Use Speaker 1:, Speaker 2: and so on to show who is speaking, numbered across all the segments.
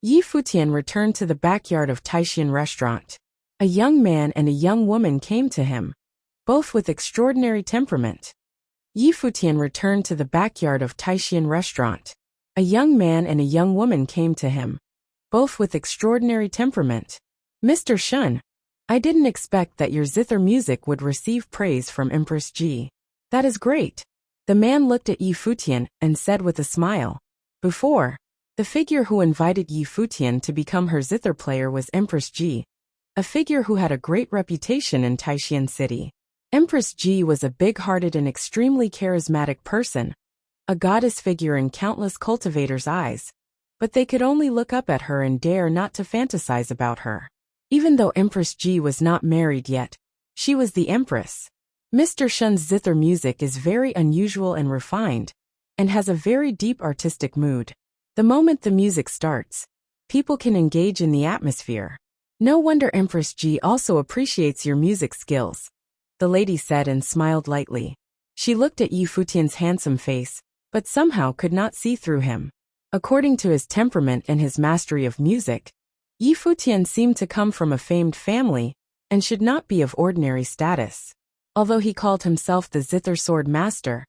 Speaker 1: Yi Futian returned to the backyard of Taishan restaurant. A young man and a young woman came to him, both with extraordinary temperament. Yi Futian returned to the backyard of Taishan restaurant. A young man and a young woman came to him, both with extraordinary temperament. Mr. Shun, I didn't expect that your zither music would receive praise from Empress Ji. That is great. The man looked at Yi Futian and said with a smile. Before, the figure who invited Yi Futian to become her zither player was Empress Ji, a figure who had a great reputation in Taishan City. Empress Ji was a big-hearted and extremely charismatic person, a goddess figure in countless cultivators' eyes, but they could only look up at her and dare not to fantasize about her. Even though Empress Ji was not married yet, she was the empress. Mr. Shun's zither music is very unusual and refined, and has a very deep artistic mood. The moment the music starts, people can engage in the atmosphere. No wonder Empress Ji also appreciates your music skills, the lady said and smiled lightly. She looked at Yi Futian's handsome face, but somehow could not see through him. According to his temperament and his mastery of music, Yi Futian seemed to come from a famed family and should not be of ordinary status. Although he called himself the zither sword master,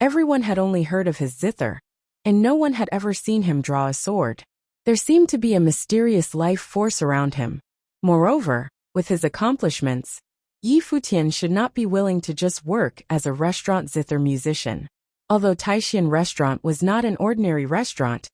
Speaker 1: everyone had only heard of his zither, and no one had ever seen him draw a sword. There seemed to be a mysterious life force around him. Moreover, with his accomplishments, Yi Futian should not be willing to just work as a restaurant zither musician. Although Taishan restaurant was not an ordinary restaurant,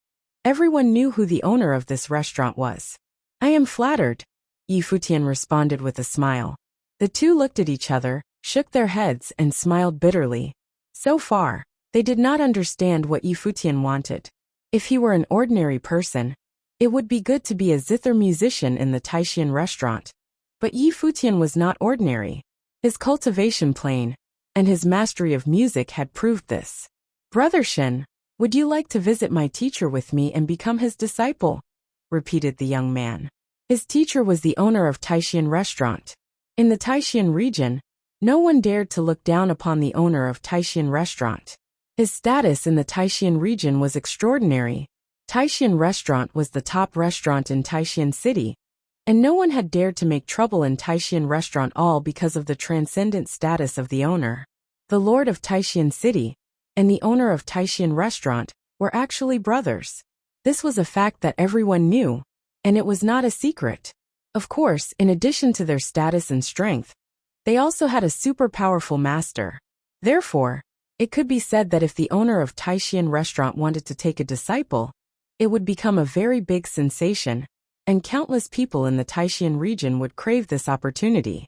Speaker 1: everyone knew who the owner of this restaurant was. I am flattered, Yi Futian responded with a smile. The two looked at each other, shook their heads and smiled bitterly. So far, they did not understand what Yi Futian wanted. If he were an ordinary person, it would be good to be a zither musician in the Taishan restaurant. But Yi Futian was not ordinary. His cultivation plane and his mastery of music had proved this. Brother Shen, would you like to visit my teacher with me and become his disciple? Repeated the young man. His teacher was the owner of Taishan restaurant. In the Taishan region, no one dared to look down upon the owner of Taishan restaurant. His status in the Taishan region was extraordinary. Taishan restaurant was the top restaurant in Taishan City, and no one had dared to make trouble in Taishan restaurant all because of the transcendent status of the owner. The lord of Taishan City and the owner of Taishan restaurant were actually brothers. This was a fact that everyone knew, and it was not a secret. Of course, in addition to their status and strength, they also had a super powerful master. Therefore, it could be said that if the owner of Taishan restaurant wanted to take a disciple, it would become a very big sensation, and countless people in the Taishan region would crave this opportunity.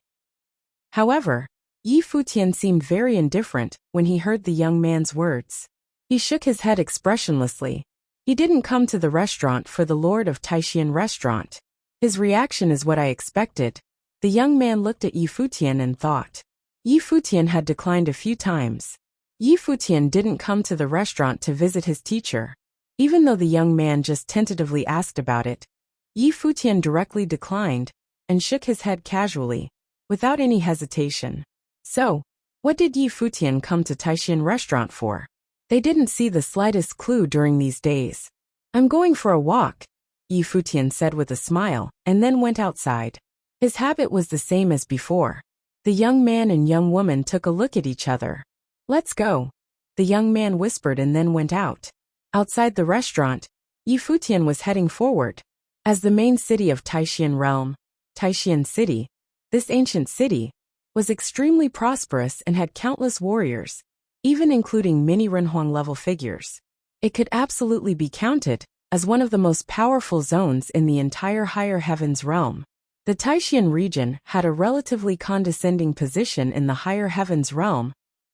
Speaker 1: However, Yi Futian seemed very indifferent when he heard the young man's words. He shook his head expressionlessly. He didn't come to the restaurant for the lord of Taishan restaurant. His reaction is what I expected. The young man looked at Yi Futian and thought. Yi Futian had declined a few times. Yi Futian didn't come to the restaurant to visit his teacher. Even though the young man just tentatively asked about it, Yi Futian directly declined and shook his head casually, without any hesitation. So, what did Yi Futian come to Taishan restaurant for? They didn't see the slightest clue during these days. I'm going for a walk, Yi Futian said with a smile, and then went outside. His habit was the same as before. The young man and young woman took a look at each other. Let's go, the young man whispered and then went out. Outside the restaurant, Yi Futian was heading forward. As the main city of Taishan realm, Taishan City, this ancient city, was extremely prosperous and had countless warriors, even including many Renhuang-level figures. It could absolutely be counted as one of the most powerful zones in the entire higher heavens realm. The Taishan region had a relatively condescending position in the higher heavens realm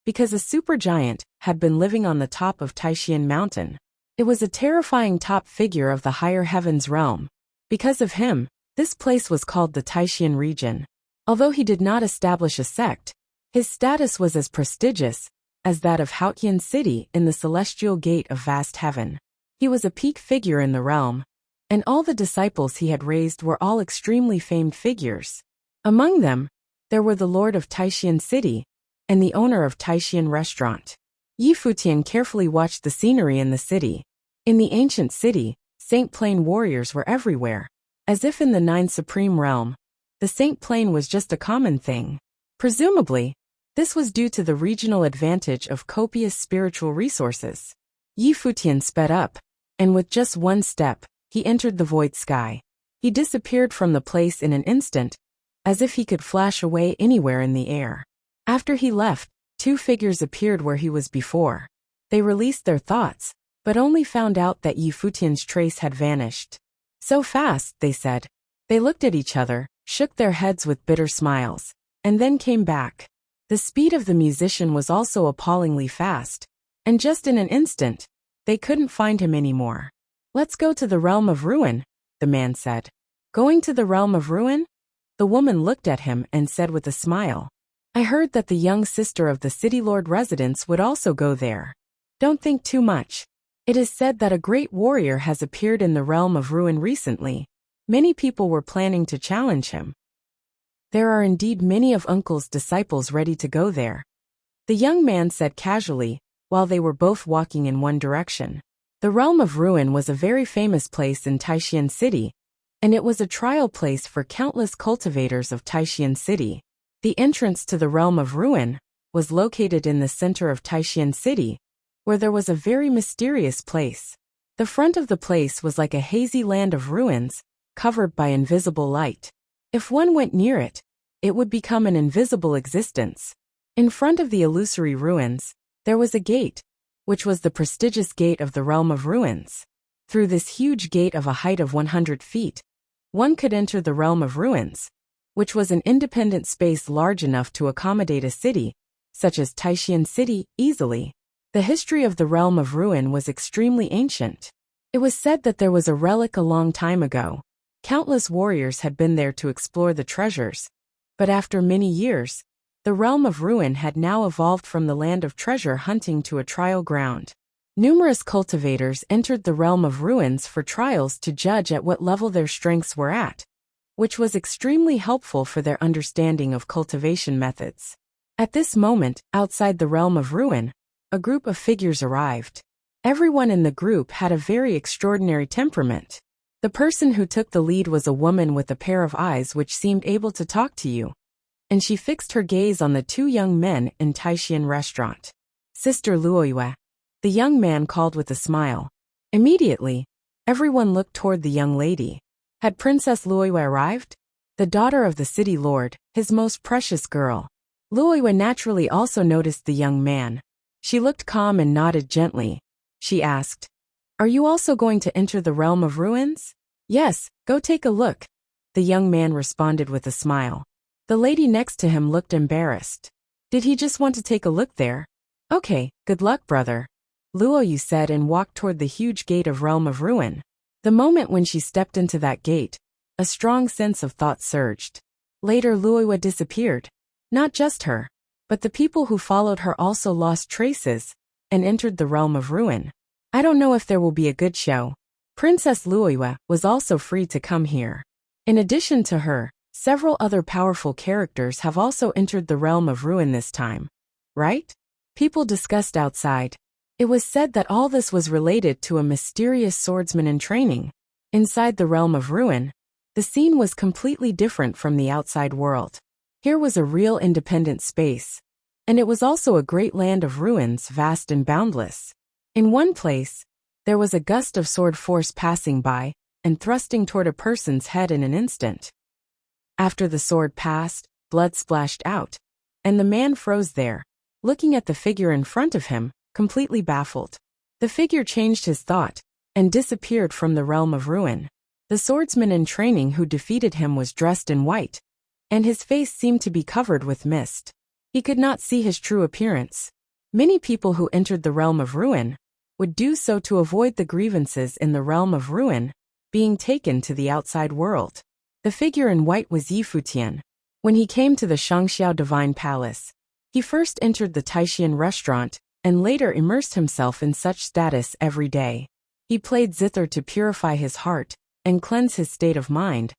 Speaker 1: because a supergiant had been living on the top of Taishan Mountain. It was a terrifying top figure of the higher heavens realm. Because of him, this place was called the Taishan region. Although he did not establish a sect, his status was as prestigious as that of Haotian City in the celestial gate of vast heaven. He was a peak figure in the realm, and all the disciples he had raised were all extremely famed figures. Among them, there were the lord of Taishan City and the owner of Taishan restaurant. Yi Futian carefully watched the scenery in the city. In the ancient city, Saint Plane warriors were everywhere. As if in the Nine Supreme Realm, the Saint Plane was just a common thing. Presumably, this was due to the regional advantage of copious spiritual resources. Yi Futian sped up, and with just one step, he entered the void sky. He disappeared from the place in an instant, as if he could flash away anywhere in the air. After he left, two figures appeared where he was before. They released their thoughts, but only found out that Yi Futian's trace had vanished. So fast, they said. They looked at each other, shook their heads with bitter smiles, and then came back. The speed of the musician was also appallingly fast, and just in an instant, they couldn't find him anymore. Let's go to the realm of ruin, the man said. Going to the realm of ruin? The woman looked at him and said with a smile. I heard that the young sister of the city lord residence would also go there. Don't think too much. It is said that a great warrior has appeared in the realm of ruin recently. Many people were planning to challenge him. There are indeed many of Uncle's disciples ready to go there, the young man said casually, while they were both walking in one direction. The realm of ruin was a very famous place in Taishan City, and it was a trial place for countless cultivators of Taishan City. The entrance to the realm of ruin was located in the center of Taishan City, where there was a very mysterious place. The front of the place was like a hazy land of ruins, covered by invisible light. If one went near it, it would become an invisible existence. In front of the illusory ruins, there was a gate, which was the prestigious gate of the realm of ruins. Through this huge gate of a height of 100 feet, one could enter the realm of ruins, which was an independent space large enough to accommodate a city, such as Taishan City, easily. The history of the realm of ruin was extremely ancient. It was said that there was a relic a long time ago. Countless warriors had been there to explore the treasures, but after many years, the realm of ruin had now evolved from the land of treasure hunting to a trial ground. Numerous cultivators entered the realm of ruins for trials to judge at what level their strengths were at, which was extremely helpful for their understanding of cultivation methods. At this moment, outside the realm of ruin, a group of figures arrived. Everyone in the group had a very extraordinary temperament. The person who took the lead was a woman with a pair of eyes which seemed able to talk to you, and she fixed her gaze on the two young men in Taishan restaurant. Sister Luoyue, the young man called with a smile. Immediately, everyone looked toward the young lady. Had Princess Luoyue arrived? The daughter of the city lord, his most precious girl. Luoyue naturally also noticed the young man. She looked calm and nodded gently. She asked, Are you also going to enter the realm of ruins? Yes, go take a look. The young man responded with a smile. The lady next to him looked embarrassed. Did he just want to take a look there? Okay, good luck, brother, Luoyue said and walked toward the huge gate of realm of ruin. The moment when she stepped into that gate, a strong sense of thought surged. Later Luoyue disappeared. Not just her, but the people who followed her also lost traces and entered the realm of ruin. I don't know if there will be a good show. Princess Luoyue was also free to come here. In addition to her, several other powerful characters have also entered the realm of ruin this time. Right? People discussed outside. It was said that all this was related to a mysterious swordsman in training. Inside the realm of ruin, the scene was completely different from the outside world. Here was a real independent space, and it was also a great land of ruins, vast and boundless. In one place, there was a gust of sword force passing by and thrusting toward a person's head in an instant. After the sword passed, blood splashed out, and the man froze there, looking at the figure in front of him, completely baffled. The figure changed his thought and disappeared from the realm of ruin. The swordsman in training who defeated him was dressed in white, and his face seemed to be covered with mist. He could not see his true appearance. Many people who entered the realm of ruin would do so to avoid the grievances in the realm of ruin being taken to the outside world. The figure in white was Yi Futian. When he came to the Shangxiao Divine Palace, he first entered the Taishan restaurant and later immersed himself in such status every day. He played zither to purify his heart and cleanse his state of mind,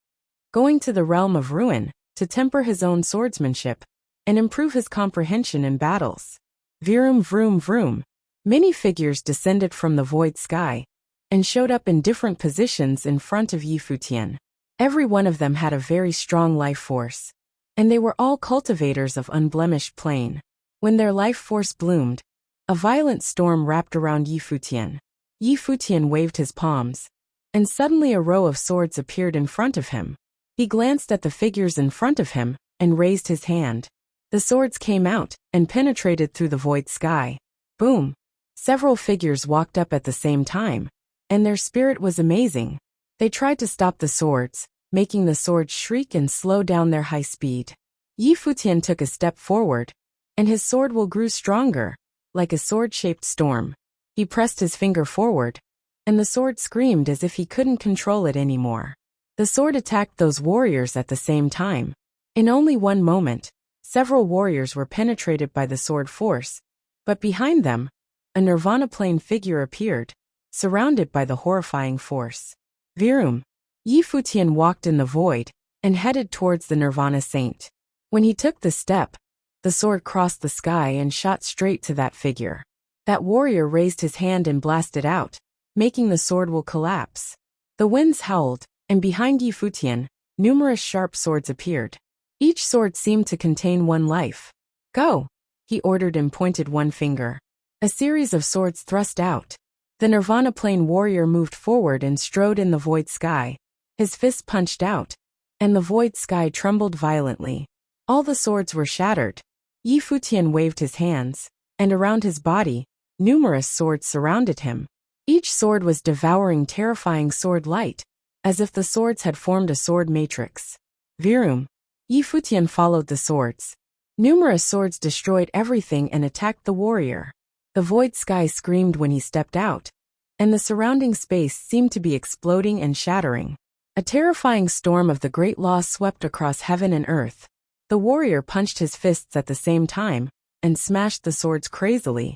Speaker 1: going to the realm of ruin to temper his own swordsmanship and improve his comprehension in battles. Vroom vroom vroom. Many figures descended from the void sky, and showed up in different positions in front of Yi Futian. Every one of them had a very strong life force, and they were all cultivators of unblemished plain. When their life force bloomed, a violent storm wrapped around Yi Futian. Yi Futian waved his palms, and suddenly a row of swords appeared in front of him. He glanced at the figures in front of him and raised his hand. The swords came out and penetrated through the void sky. Boom! Several figures walked up at the same time, and their spirit was amazing. They tried to stop the swords, making the swords shriek and slow down their high speed. Yi Futian took a step forward, and his sword will grew stronger, like a sword-shaped storm. He pressed his finger forward, and the sword screamed as if he couldn't control it anymore. The sword attacked those warriors at the same time. In only one moment, several warriors were penetrated by the sword force, but behind them, a nirvana plane figure appeared, surrounded by the horrifying force. Virum! Yi Futian walked in the void and headed towards the nirvana saint. When he took the step, the sword crossed the sky and shot straight to that figure. That warrior raised his hand and blasted out, making the sword will collapse. The winds howled, and behind Yi Futian, numerous sharp swords appeared. Each sword seemed to contain one life. Go! He ordered and pointed one finger. A series of swords thrust out. The nirvana plane warrior moved forward and strode in the void sky. His fist punched out, and the void sky trembled violently. All the swords were shattered. Yi Futian waved his hands, and around his body, numerous swords surrounded him. Each sword was devouring terrifying sword light, as if the swords had formed a sword matrix. Virum! Yi Futian followed the swords. Numerous swords destroyed everything and attacked the warrior. The void sky screamed when he stepped out, and the surrounding space seemed to be exploding and shattering. A terrifying storm of the great law swept across heaven and earth. The warrior punched his fists at the same time, and smashed the swords crazily.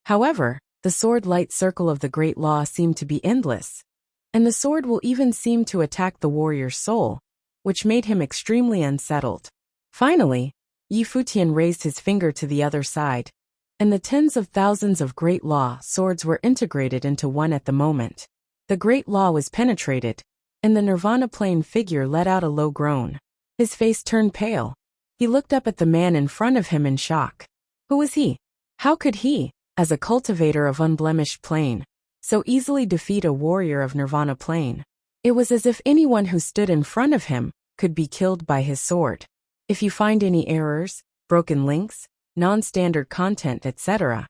Speaker 1: However, the sword-light circle of the great law seemed to be endless, and the sword will even seem to attack the warrior's soul, which made him extremely unsettled. Finally, Yi Futian raised his finger to the other side, and the tens of thousands of great law swords were integrated into one at the moment. The great law was penetrated, and the nirvana plane figure let out a low groan. His face turned pale. He looked up at the man in front of him in shock. Who was he? How could he, as a cultivator of unblemished plain, so easily defeat a warrior of nirvana plane? It was as if anyone who stood in front of him could be killed by his sword. If you find any errors, broken links, non-standard content, etc.,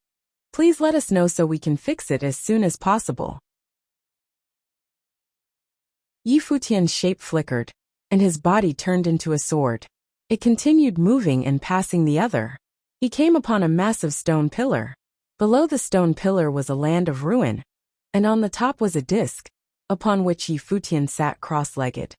Speaker 1: please let us know so we can fix it as soon as possible. Yi Futian's shape flickered, and his body turned into a sword. It continued moving and passing the other. He came upon a massive stone pillar. Below the stone pillar was a land of ruin, and on the top was a disc, upon which Yi Futian sat cross-legged.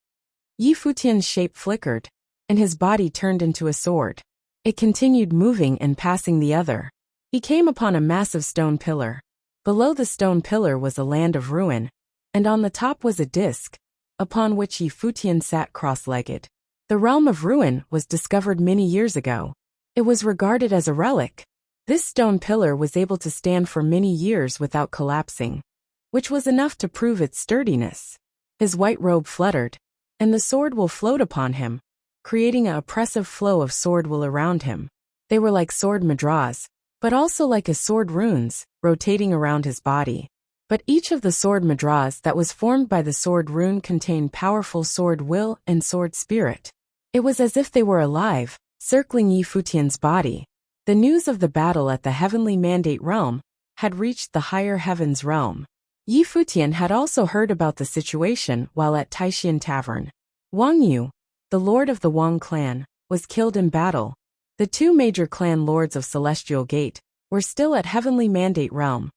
Speaker 1: Yi Futian's shape flickered, and his body turned into a sword. It continued moving and passing the other. He came upon a massive stone pillar. Below the stone pillar was a land of ruin, and on the top was a disc, upon which Yi Futian sat cross-legged. The realm of ruin was discovered many years ago. It was regarded as a relic. This stone pillar was able to stand for many years without collapsing, which was enough to prove its sturdiness. His white robe fluttered, and the sword will float upon him, creating an oppressive flow of sword will around him. They were like sword mudras, but also like a sword runes, rotating around his body. But each of the sword mudras that was formed by the sword rune contained powerful sword will and sword spirit. It was as if they were alive, circling Yi Futian's body. The news of the battle at the heavenly mandate realm had reached the higher heavens realm. Yi Futian had also heard about the situation while at Taishan Tavern. Wang Yu, the lord of the Wang clan, was killed in battle. The two major clan lords of Celestial Gate were still at Heavenly Mandate Realm,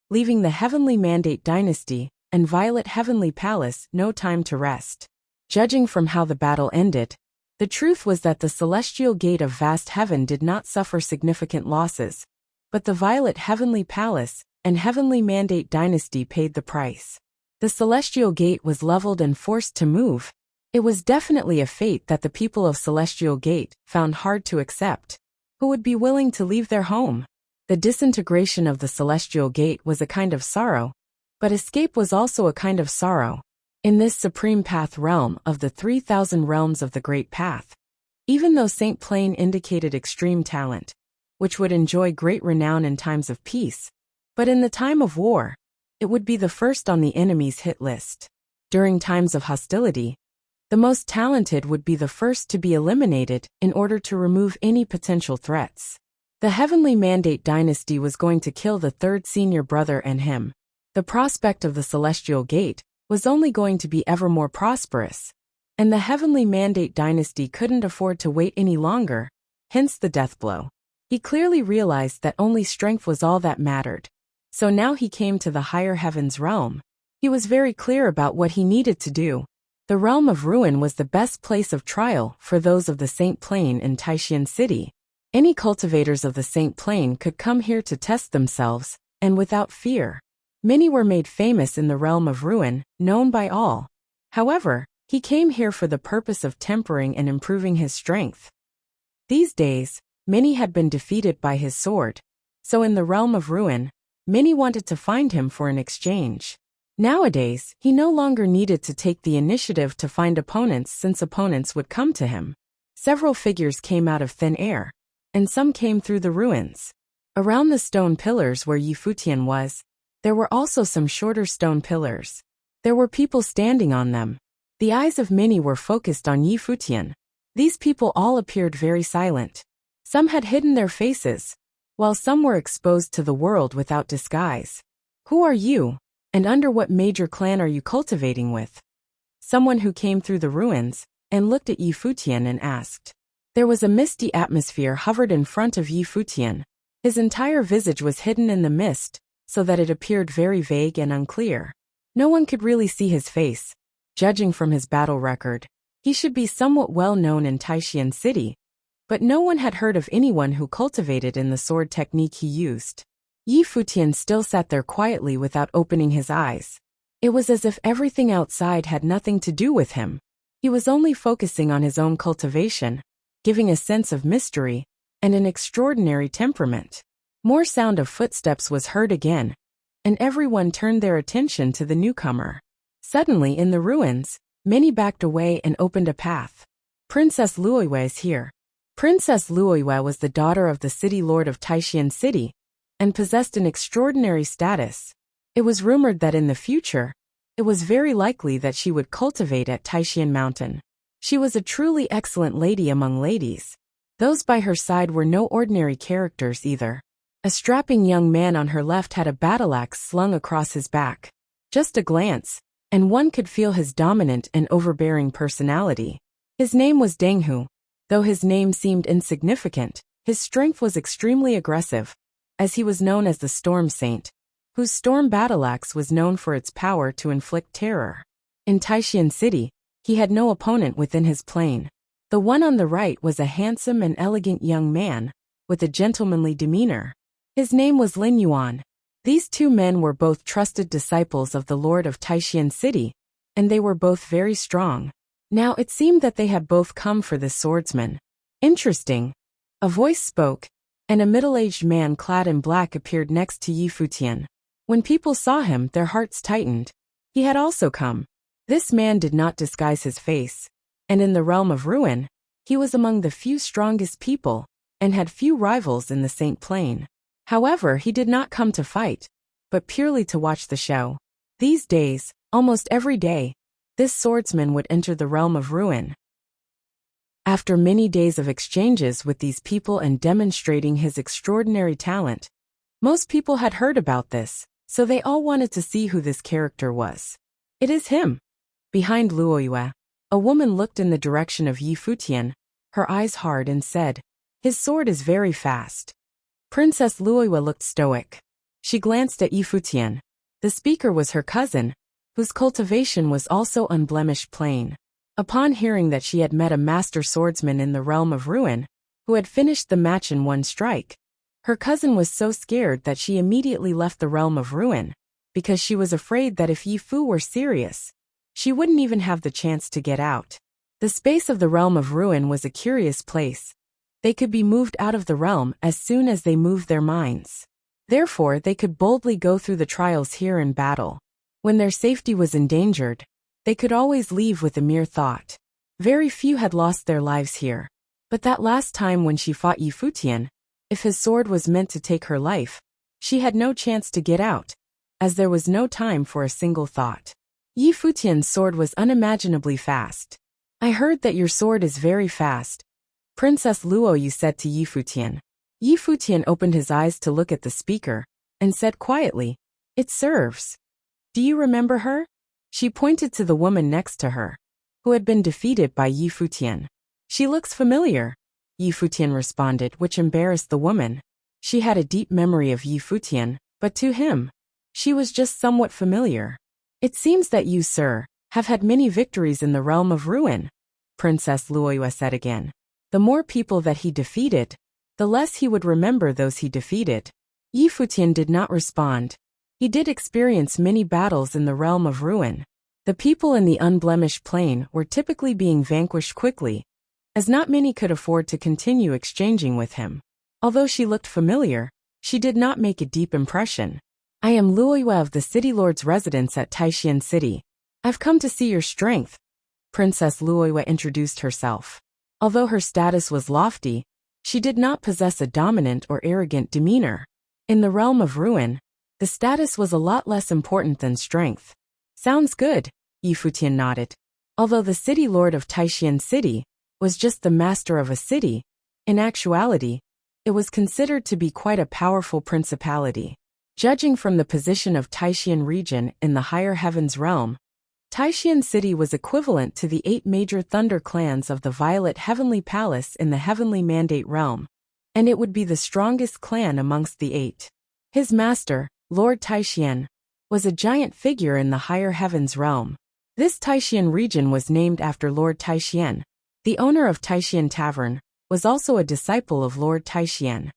Speaker 1: leaving the Heavenly Mandate Dynasty and Violet Heavenly Palace no time to rest. Judging from how the battle ended, the truth was that the Celestial Gate of Vast Heaven did not suffer significant losses, but the Violet Heavenly Palace and Heavenly Mandate Dynasty paid the price. The Celestial Gate was leveled and forced to move. It was definitely a fate that the people of Celestial Gate found hard to accept. Who would be willing to leave their home? The disintegration of the Celestial Gate was a kind of sorrow, But escape was also a kind of sorrow. In this supreme path realm of the 3,000 realms of the Great Path, even though Saint Plain indicated extreme talent, which would enjoy great renown in times of peace, but in the time of war, it would be the first on the enemy's hit list. During times of hostility, the most talented would be the first to be eliminated in order to remove any potential threats. The Heavenly Mandate dynasty was going to kill the third senior brother and him. The prospect of the Celestial Gate was only going to be ever more prosperous, and the Heavenly Mandate dynasty couldn't afford to wait any longer, hence the death blow. He clearly realized that only strength was all that mattered. So now he came to the higher heavens realm. He was very clear about what he needed to do. The realm of ruin was the best place of trial for those of the Saint Plain in Taishan City. Any cultivators of the Saint Plain could come here to test themselves, and without fear. Many were made famous in the realm of ruin, known by all. However, he came here for the purpose of tempering and improving his strength. These days, many had been defeated by his sword, so in the realm of ruin, many wanted to find him for an exchange. Nowadays, he no longer needed to take the initiative to find opponents since opponents would come to him. Several figures came out of thin air, and some came through the ruins. Around the stone pillars where Futian was, there were also some shorter stone pillars. There were people standing on them. The eyes of many were focused on Futian. These people all appeared very silent. Some had hidden their faces, while some were exposed to the world without disguise. Who are you, and under what major clan are you cultivating with? Someone who came through the ruins and looked at Futian and asked. There was a misty atmosphere hovered in front of Futian. His entire visage was hidden in the mist, so that it appeared very vague and unclear. No one could really see his face. Judging from his battle record, he should be somewhat well known in Taishan City, but no one had heard of anyone who cultivated in the sword technique he used. Futian still sat there quietly without opening his eyes. It was as if everything outside had nothing to do with him. He was only focusing on his own cultivation, giving a sense of mystery and an extraordinary temperament. More sound of footsteps was heard again, and everyone turned their attention to the newcomer. Suddenly in the ruins, many backed away and opened a path. Princess Luoyue is here. Princess Luoyue was the daughter of the city lord of Taishan City, and possessed an extraordinary status. It was rumored that in the future, it was very likely that she would cultivate at Taishan Mountain. She was a truly excellent lady among ladies. Those by her side were no ordinary characters either. A strapping young man on her left had a battle axe slung across his back. Just a glance, and one could feel his dominant and overbearing personality. His name was Denghu. Though his name seemed insignificant, his strength was extremely aggressive, as he was known as the Storm Saint, whose storm battle axe was known for its power to inflict terror. In Taishan City, he had no opponent within his plane. The one on the right was a handsome and elegant young man, with a gentlemanly demeanor. His name was Lin Yuan. These two men were both trusted disciples of the Lord of Taishan City, and they were both very strong. Now it seemed that they had both come for this swordsman. Interesting. A voice spoke, and a middle-aged man clad in black appeared next to Futian. When people saw him, their hearts tightened. He had also come. This man did not disguise his face, and in the realm of ruin, he was among the few strongest people, and had few rivals in the Saint Plain. However, he did not come to fight, but purely to watch the show. These days, almost every day, this swordsman would enter the realm of ruin. After many days of exchanges with these people and demonstrating his extraordinary talent, most people had heard about this, so they all wanted to see who this character was. It is him. Behind Luoyue, a woman looked in the direction of Futian, her eyes hard, and said, "His sword is very fast." Princess Luoyue looked stoic. She glanced at Futian. The speaker was her cousin, whose cultivation was also unblemished plain. Upon hearing that she had met a master swordsman in the realm of ruin, who had finished the match in one strike, her cousin was so scared that she immediately left the realm of ruin, because she was afraid that if Yifu were serious, she wouldn't even have the chance to get out. The space of the realm of ruin was a curious place. They could be moved out of the realm as soon as they moved their minds. Therefore, they could boldly go through the trials here in battle. When their safety was endangered, they could always leave with a mere thought. Very few had lost their lives here. But that last time when she fought Yi Futian, if his sword was meant to take her life, she had no chance to get out, as there was no time for a single thought. Yi Futian's sword was unimaginably fast. I heard that your sword is very fast, Princess Luoyu said to Yi Futian. Yi Futian opened his eyes to look at the speaker, and said quietly, "It serves. Do you remember her?" She pointed to the woman next to her, who had been defeated by Yi Futian. "She looks familiar," Yi Futian responded, which embarrassed the woman. She had a deep memory of Yi Futian, but to him, she was just somewhat familiar. "It seems that you, sir, have had many victories in the realm of ruin," Princess Luoyu said again. The more people that he defeated, the less he would remember those he defeated. Yi Futian did not respond. He did experience many battles in the realm of ruin. The people in the unblemished plain were typically being vanquished quickly, as not many could afford to continue exchanging with him. Although she looked familiar, she did not make a deep impression. "I am Luoyu of the City Lord's residence at Taishan City. I've come to see your strength," Princess Luoyu introduced herself. Although her status was lofty, she did not possess a dominant or arrogant demeanor. In the realm of ruin, the status was a lot less important than strength. "Sounds good," Yi Futian nodded. Although the City Lord of Taishan City was just the master of a city, in actuality, it was considered to be quite a powerful principality. Judging from the position of Taishan region in the higher heavens realm, Taishan City was equivalent to the 8 major thunder clans of the Violet Heavenly Palace in the Heavenly Mandate realm, and it would be the strongest clan amongst the 8. His master, Lord Taishan, was a giant figure in the higher heavens realm. This Taishan region was named after Lord Taishan. The owner of Taishan Tavern was also a disciple of Lord Taishan.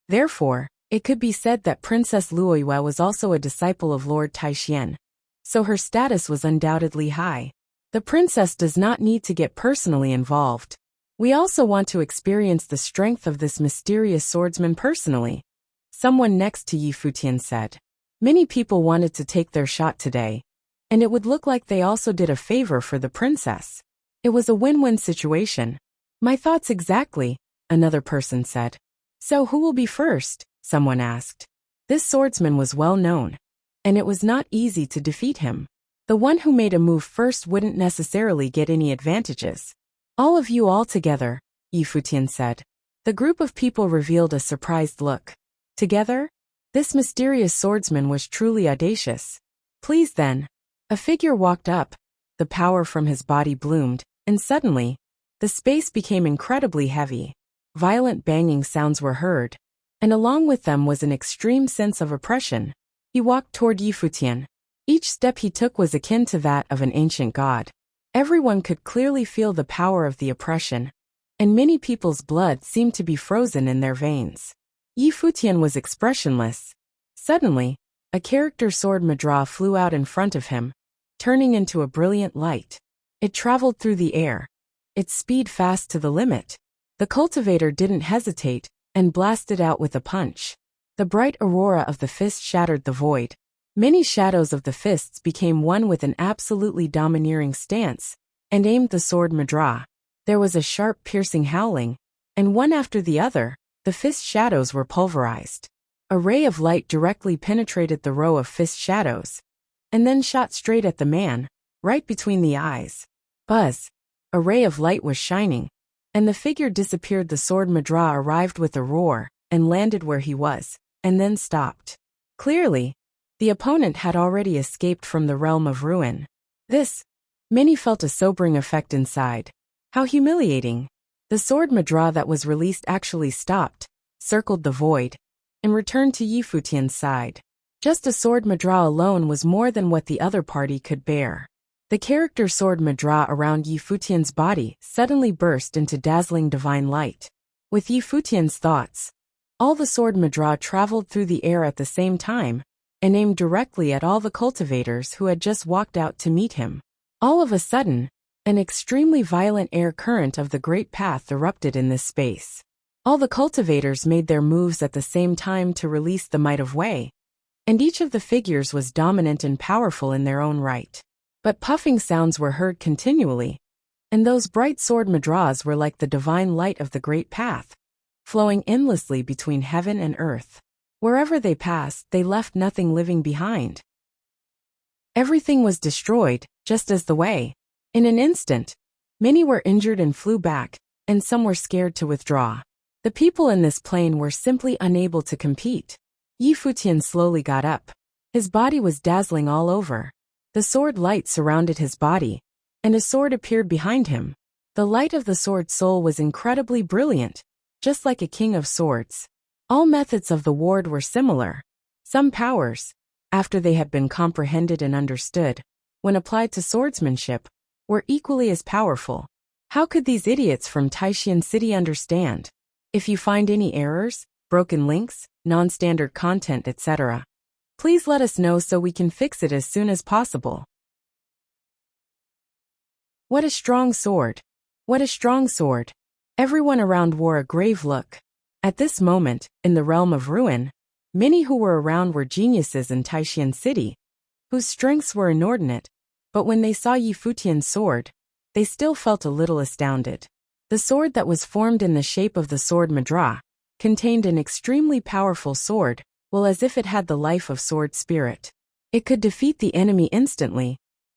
Speaker 1: Therefore, it could be said that Princess Luoyu was also a disciple of Lord Taishan, so her status was undoubtedly high. The princess does not need to get personally involved. "We also want to experience the strength of this mysterious swordsman personally," someone next to Yi Futian said. Many people wanted to take their shot today, and it would look like they also did a favor for the princess. It was a win-win situation. "My thoughts exactly," another person said. "So who will be first?" someone asked. This swordsman was well known, and it was not easy to defeat him. The one who made a move first wouldn't necessarily get any advantages. "All of you all together," Yi Futian said. The group of people revealed a surprised look. Together? This mysterious swordsman was truly audacious. "Please then." A figure walked up, the power from his body bloomed, and suddenly, the space became incredibly heavy. Violent banging sounds were heard, and along with them was an extreme sense of oppression. He walked toward Yi Futian. Each step he took was akin to that of an ancient god. Everyone could clearly feel the power of the oppression, and many people's blood seemed to be frozen in their veins. Yi Futian was expressionless. Suddenly, a character sword madra flew out in front of him, turning into a brilliant light. It traveled through the air, its speed fast to the limit. The cultivator didn't hesitate, and blasted out with a punch. The bright aurora of the fist shattered the void. Many shadows of the fists became one with an absolutely domineering stance, and aimed the sword madra. There was a sharp piercing howling, and one after the other, the fist shadows were pulverized. A ray of light directly penetrated the row of fist shadows, and then shot straight at the man, right between the eyes. Buzz! A ray of light was shining, and the figure disappeared. The sword madra arrived with a roar, and landed where he was, and then stopped. Clearly, the opponent had already escaped from the realm of ruin. Many felt a sobering effect inside. How humiliating! The sword madra that was released actually stopped, circled the void, and returned to Yi Futian's side. Just a sword madra alone was more than what the other party could bear. The character sword madra around Yi Futian's body suddenly burst into dazzling divine light. With Yi Futian's thoughts, all the sword madra traveled through the air at the same time, and aimed directly at all the cultivators who had just walked out to meet him. All of a sudden, an extremely violent air current of the Great Path erupted in this space. All the cultivators made their moves at the same time to release the might of Wei. and each of the figures was dominant and powerful in their own right. But puffing sounds were heard continually, and those bright sword mudras were like the divine light of the great path, flowing endlessly between heaven and earth. Wherever they passed, they left nothing living behind. Everything was destroyed, just as the way. In an instant, many were injured and flew back, and some were scared to withdraw. The people in this plain were simply unable to compete. Futian slowly got up. His body was dazzling all over. The sword light surrounded his body, and a sword appeared behind him. The light of the sword soul was incredibly brilliant, just like a king of swords. All methods of the ward were similar. Some powers, after they had been comprehended and understood, when applied to swordsmanship, were equally as powerful. How could these idiots from Taishan City understand? If you find any errors, broken links, non-standard content, etc., please let us know so we can fix it as soon as possible. What a strong sword! What a strong sword! Everyone around wore a grave look. At this moment, in the realm of ruin, many who were around were geniuses in Taishan City, whose strengths were inordinate, but when they saw Futian's sword, they still felt a little astounded. The sword that was formed in the shape of the sword mudra contained an extremely powerful sword, well, as if it had the life of sword spirit. It could defeat the enemy instantly.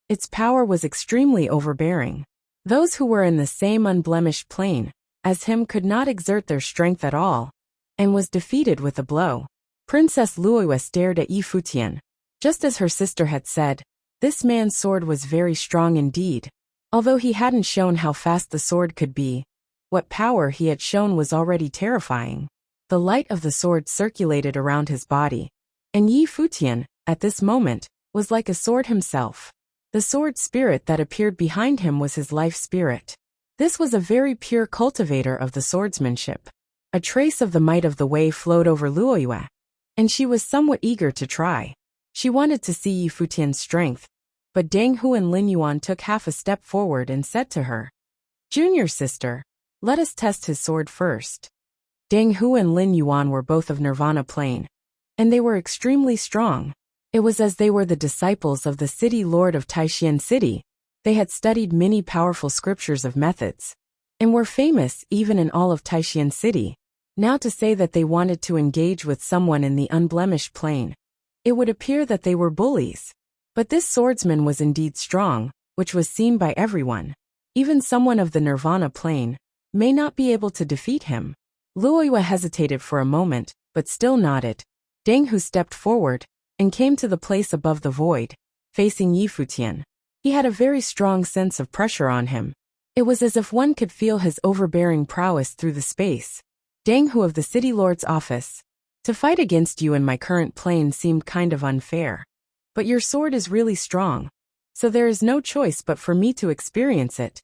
Speaker 1: Its power was extremely overbearing. Those who were in the same unblemished plane as him could not exert their strength at all, and was defeated with a blow. Princess Luoyue stared at Futian. Just as her sister had said, this man's sword was very strong indeed. Although he hadn't shown how fast the sword could be, what power he had shown was already terrifying. The light of the sword circulated around his body, and Futian, at this moment, was like a sword himself. The sword spirit that appeared behind him was his life spirit. This was a very pure cultivator of the swordsmanship. A trace of the might of the way flowed over Luoyue, and she was somewhat eager to try. She wanted to see Futian's strength, but Deng Hu and Lin Yuan took half a step forward and said to her, "Junior sister, let us test his sword first." Deng Hu and Lin Yuan were both of Nirvana plane, and they were extremely strong. It was as they were the disciples of the city lord of Taishan City. They had studied many powerful scriptures of methods, and were famous even in all of Taishan City. Now to say that they wanted to engage with someone in the unblemished plane, it would appear that they were bullies. But this swordsman was indeed strong, which was seen by everyone. Even someone of the Nirvana plane may not be able to defeat him. Luoyue hesitated for a moment, but still nodded. Deng Hu stepped forward and came to the place above the void, facing Futian. He had a very strong sense of pressure on him. It was as if one could feel his overbearing prowess through the space. Deng Hu of the city lord's office. To fight against you in my current plane seemed kind of unfair. But your sword is really strong, so there is no choice but for me to experience it,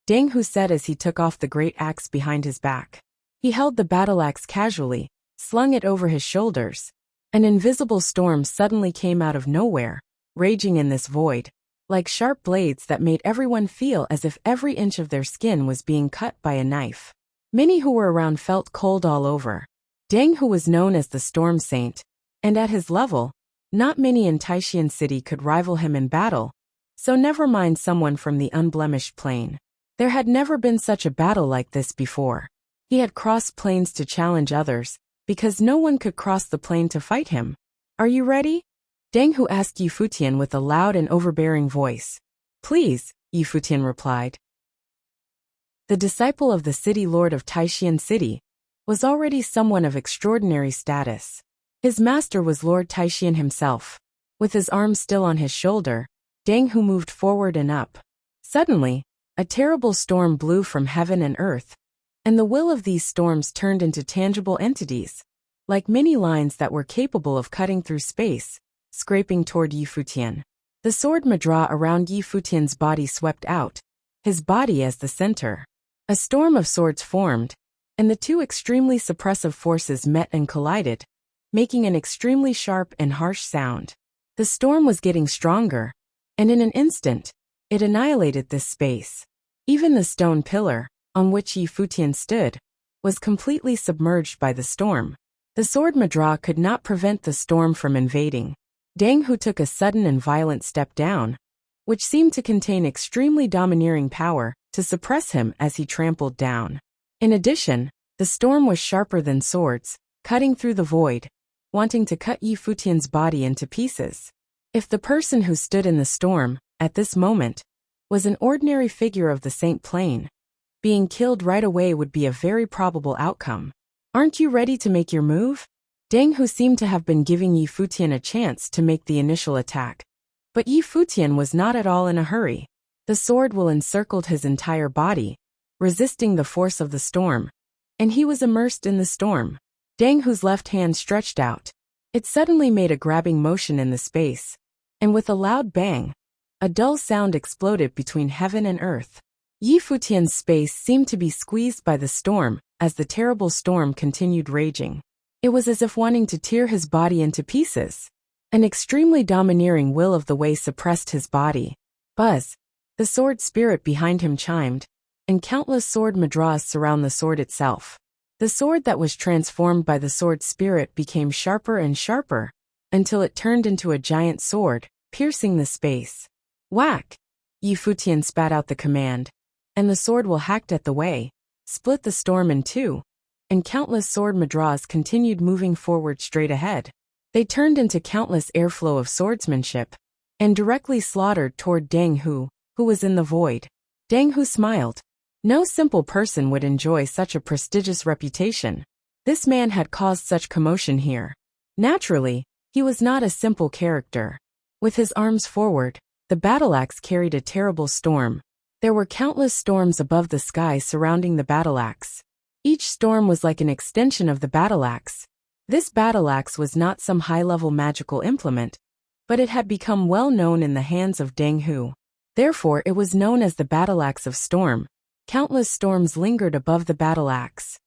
Speaker 1: Deng Hu said as he took off the great axe behind his back. He held the battle axe casually, slung it over his shoulders. An invisible storm suddenly came out of nowhere, raging in this void, like sharp blades that made everyone feel as if every inch of their skin was being cut by a knife. Many who were around felt cold all over. Deng Hu was known as the Storm Saint, and at his level, not many in Taishan City could rival him in battle, so never mind someone from the unblemished plane. There had never been such a battle like this before. He had crossed planes to challenge others, because no one could cross the plane to fight him. Are you ready? Deng Hu asked Futian with a loud and overbearing voice. Please, Futian replied. The disciple of the city lord of Taishan City was already someone of extraordinary status. His master was Lord Taishan himself. With his arm still on his shoulder, Deng Hu moved forward and up. Suddenly, a terrible storm blew from heaven and earth, and the will of these storms turned into tangible entities, like many lines that were capable of cutting through space, scraping toward Futian. The sword mudra around Futian's body swept out, his body as the center. A storm of swords formed, and the two extremely suppressive forces met and collided, making an extremely sharp and harsh sound. The storm was getting stronger, and in an instant, it annihilated this space. Even the stone pillar, on which Futian stood, was completely submerged by the storm. The sword Madra could not prevent the storm from invading. Deng Hu took a sudden and violent step down, which seemed to contain extremely domineering power, to suppress him as he trampled down. In addition, the storm was sharper than swords, cutting through the void, wanting to cut Yi Futian's body into pieces. If the person who stood in the storm, at this moment, was an ordinary figure of the Saint Plane, being killed right away would be a very probable outcome. Aren't you ready to make your move? Deng Hu seemed to have been giving Yi Futian a chance to make the initial attack. But Yi Futian was not at all in a hurry. The sword will encircled his entire body, resisting the force of the storm, and he was immersed in the storm. Deng Hu's left hand stretched out. It suddenly made a grabbing motion in the space, and with a loud bang, a dull sound exploded between heaven and earth. Yi Futian's space seemed to be squeezed by the storm as the terrible storm continued raging. It was as if wanting to tear his body into pieces. An extremely domineering will of the way suppressed his body. Buzz! The sword spirit behind him chimed, and countless sword madras surround the sword itself. The sword that was transformed by the sword spirit became sharper and sharper, until it turned into a giant sword, piercing the space. Whack! Yi Futian spat out the command, and the sword will hacked at the way, split the storm in two, and countless sword madras continued moving forward straight ahead. They turned into countless airflow of swordsmanship, and directly slaughtered toward Deng Hu, who was in the void. Deng Hu smiled. No simple person would enjoy such a prestigious reputation. This man had caused such commotion here. Naturally, he was not a simple character. With his arms forward, the battle-axe carried a terrible storm. There were countless storms above the sky surrounding the battle-axe. Each storm was like an extension of the battle-axe. This battle-axe was not some high-level magical implement, but it had become well known in the hands of Deng Hu. Therefore it was known as the battle-axe of storm. Countless storms lingered above the battle-axe.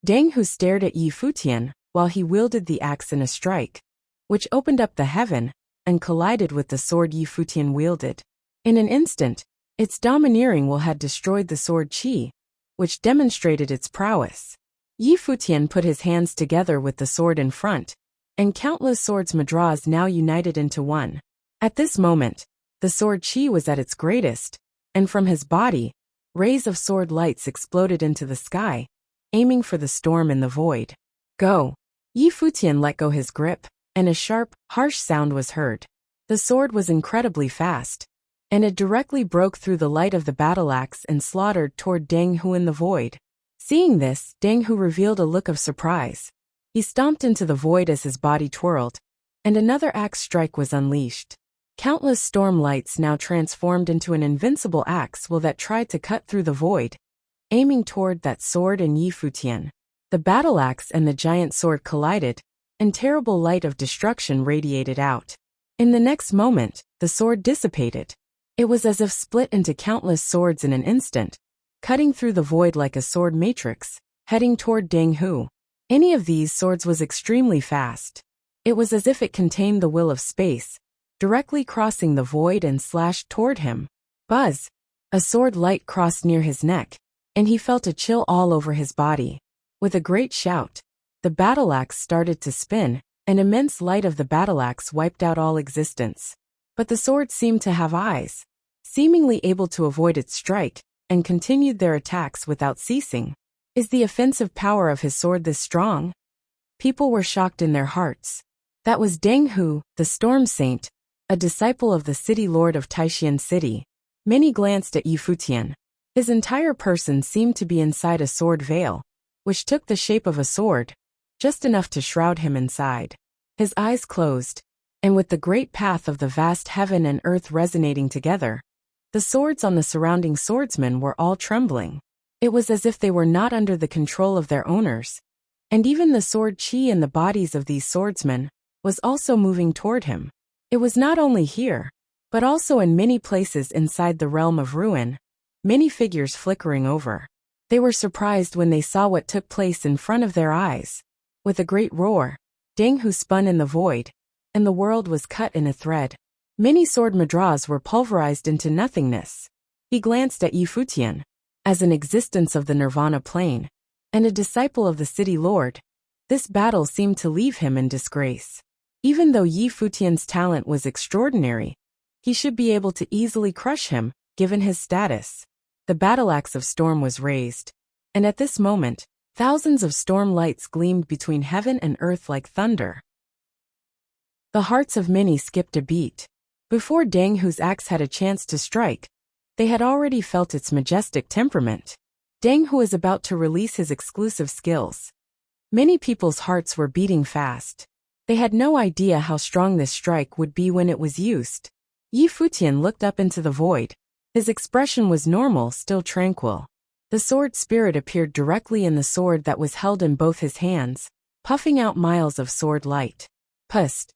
Speaker 1: Deng Hu stared at Yi Futian while he wielded the axe in a strike, which opened up the heaven and collided with the sword Yi Futian wielded. In an instant, its domineering will had destroyed the sword Qi, which demonstrated its prowess. Yi Futian put his hands together with the sword in front, and countless swords madras now united into one. At this moment, the sword Qi was at its greatest, and from his body, rays of sword lights exploded into the sky, aiming for the storm in the void. Go! Yi Futian let go his grip, and a sharp, harsh sound was heard. The sword was incredibly fast, and it directly broke through the light of the battle-axe and slaughtered toward Deng Hu in the void. Seeing this, Deng Hu revealed a look of surprise. He stomped into the void as his body twirled, and another axe strike was unleashed. Countless storm lights now transformed into an invincible axe will that tried to cut through the void, aiming toward that sword and Yi Futian. The battle-axe and the giant sword collided, and terrible light of destruction radiated out. In the next moment, the sword dissipated. It was as if split into countless swords in an instant, cutting through the void like a sword matrix, heading toward Deng Hu. Any of these swords was extremely fast. It was as if it contained the will of space, directly crossing the void and slashed toward him. Buzz! A sword light crossed near his neck, and he felt a chill all over his body. With a great shout, the battle-axe started to spin, an immense light of the battle-axe wiped out all existence. But the sword seemed to have eyes, seemingly able to avoid its strike, and continued their attacks without ceasing. Is the offensive power of his sword this strong? People were shocked in their hearts. That was Deng Hu, the Storm Saint, a disciple of the city lord of Taishan City. Many glanced at Yi Futian. His entire person seemed to be inside a sword veil, which took the shape of a sword, just enough to shroud him inside. His eyes closed, and with the great path of the vast heaven and earth resonating together, the swords on the surrounding swordsmen were all trembling. It was as if they were not under the control of their owners, and even the sword Qi in the bodies of these swordsmen was also moving toward him. It was not only here, but also in many places inside the realm of ruin, many figures flickering over. They were surprised when they saw what took place in front of their eyes. With a great roar, Deng Hu spun in the void, and the world was cut in a thread. Many sword madras were pulverized into nothingness. He glanced at Yi Futian. As an existence of the Nirvana plane, and a disciple of the city lord, This battle seemed to leave him in disgrace. Even though Yi Futian's talent was extraordinary, he should be able to easily crush him, given his status. The battle axe of storm was raised, and at this moment, thousands of storm lights gleamed between heaven and earth like thunder. The hearts of many skipped a beat. Before Deng Hu's axe had a chance to strike, they had already felt its majestic temperament. Deng Hu is about to release his exclusive skills. Many people's hearts were beating fast. They had no idea how strong this strike would be when it was used. Yi Futian looked up into the void. His expression was normal, still tranquil. The sword spirit appeared directly in the sword that was held in both his hands, puffing out miles of sword light. Pust!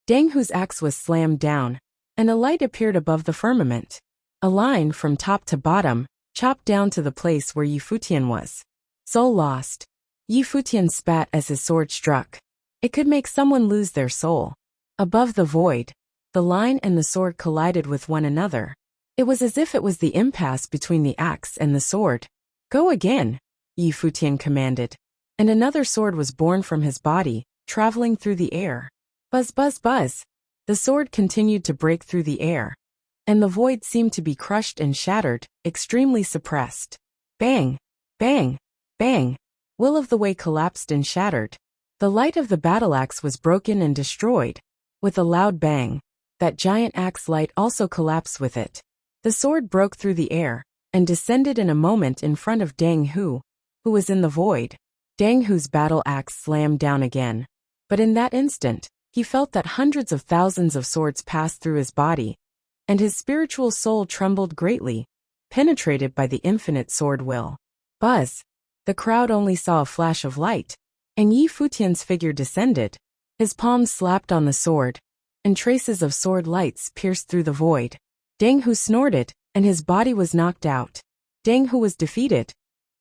Speaker 1: Deng Hu's axe was slammed down, and a light appeared above the firmament. A line from top to bottom, chopped down to the place where Yi Futian was. Soul lost. Yi Futian spat as his sword struck. It could make someone lose their soul. Above the void, the line and the sword collided with one another. It was as if it was the impasse between the axe and the sword. Go again, Yi Futian commanded. And another sword was born from his body, traveling through the air. Buzz, buzz, buzz. The sword continued to break through the air, and the void seemed to be crushed and shattered, extremely suppressed. Bang! Bang! Bang! Will of the Way collapsed and shattered. The light of the battle axe was broken and destroyed. With a loud bang, that giant axe light also collapsed with it. The sword broke through the air, and descended in a moment in front of Deng Hu, who was in the void. Deng Hu's battle axe slammed down again. But in that instant, he felt that hundreds of thousands of swords passed through his body, and his spiritual soul trembled greatly, penetrated by the infinite sword will. Buzz! The crowd only saw a flash of light, and Yi Futian's figure descended. His palms slapped on the sword, and traces of sword lights pierced through the void. Deng Hu snorted, and his body was knocked out. Deng Hu was defeated.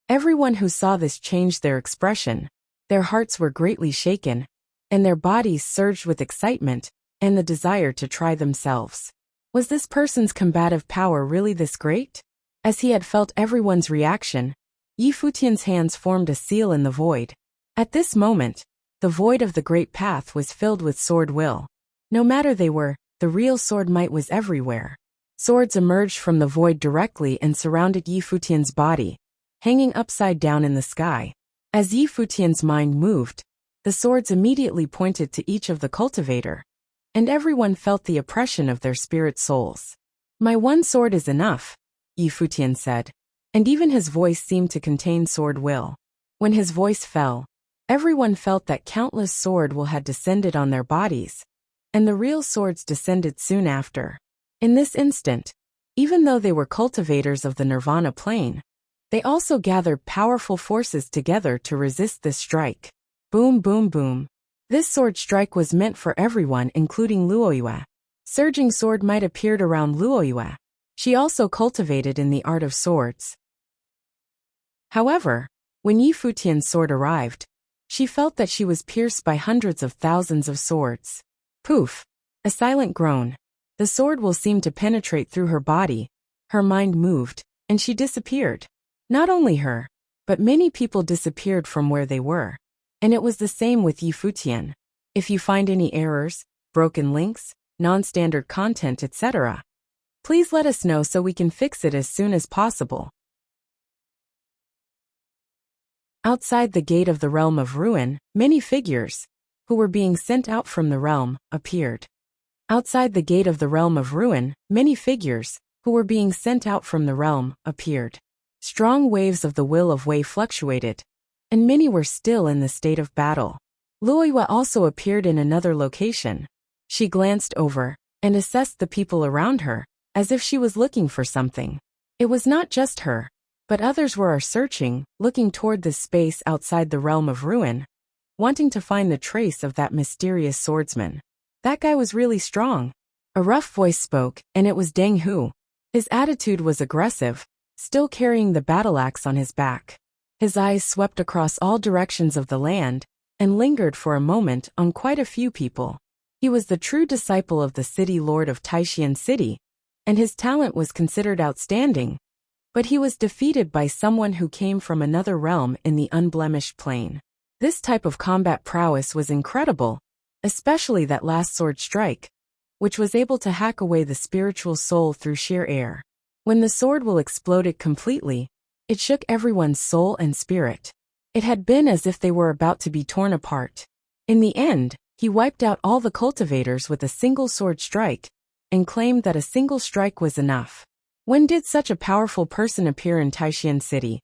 Speaker 1: Everyone who saw this changed their expression. Their hearts were greatly shaken, and their bodies surged with excitement and the desire to try themselves. Was this person's combative power really this great? As he had felt everyone's reaction, Yi Futian's hands formed a seal in the void. At this moment, the void of the great path was filled with sword will. No matter they were, the real sword might was everywhere. Swords emerged from the void directly and surrounded Yi Futian's body, hanging upside down in the sky. As Yi Futian's mind moved, the swords immediately pointed to each of the cultivator, and everyone felt the oppression of their spirit souls. My one sword is enough, Yi Futian said, and even his voice seemed to contain sword will. When his voice fell, everyone felt that countless sword will had descended on their bodies, and the real swords descended soon after. In this instant, even though they were cultivators of the Nirvana plane, they also gathered powerful forces together to resist this strike. Boom, boom, boom. This sword strike was meant for everyone, including Luoyue. Surging sword might appeared around Luoyue. She also cultivated in the art of swords. However, when Yi Futian's sword arrived, she felt that she was pierced by hundreds of thousands of swords. Poof! A silent groan. The sword will seemed to penetrate through her body. Her mind moved, and she disappeared. Not only her, but many people disappeared from where they were. And it was the same with Yi Futian. If you find any errors, broken links, non-standard content, etc., please let us know so we can fix it as soon as possible. Outside the gate of the realm of ruin, many figures, who were being sent out from the realm, appeared. Outside the gate of the realm of ruin, many figures, who were being sent out from the realm, appeared. Strong waves of the will of Wei fluctuated, and many were still in the state of battle. Luoyue also appeared in another location. She glanced over, and assessed the people around her, as if she was looking for something. It was not just her, but others were searching, looking toward this space outside the realm of ruin, wanting to find the trace of that mysterious swordsman. That guy was really strong. A rough voice spoke, and it was Deng Hu. His attitude was aggressive, still carrying the battle axe on his back. His eyes swept across all directions of the land, and lingered for a moment on quite a few people. He was the true disciple of the city lord of Taishan City, and his talent was considered outstanding. But he was defeated by someone who came from another realm in the unblemished plane. This type of combat prowess was incredible, especially that last sword strike, which was able to hack away the spiritual soul through sheer air. When the sword will exploded completely, it shook everyone's soul and spirit. It had been as if they were about to be torn apart. In the end, he wiped out all the cultivators with a single sword strike, and claimed that a single strike was enough. When did such a powerful person appear in Taishan City?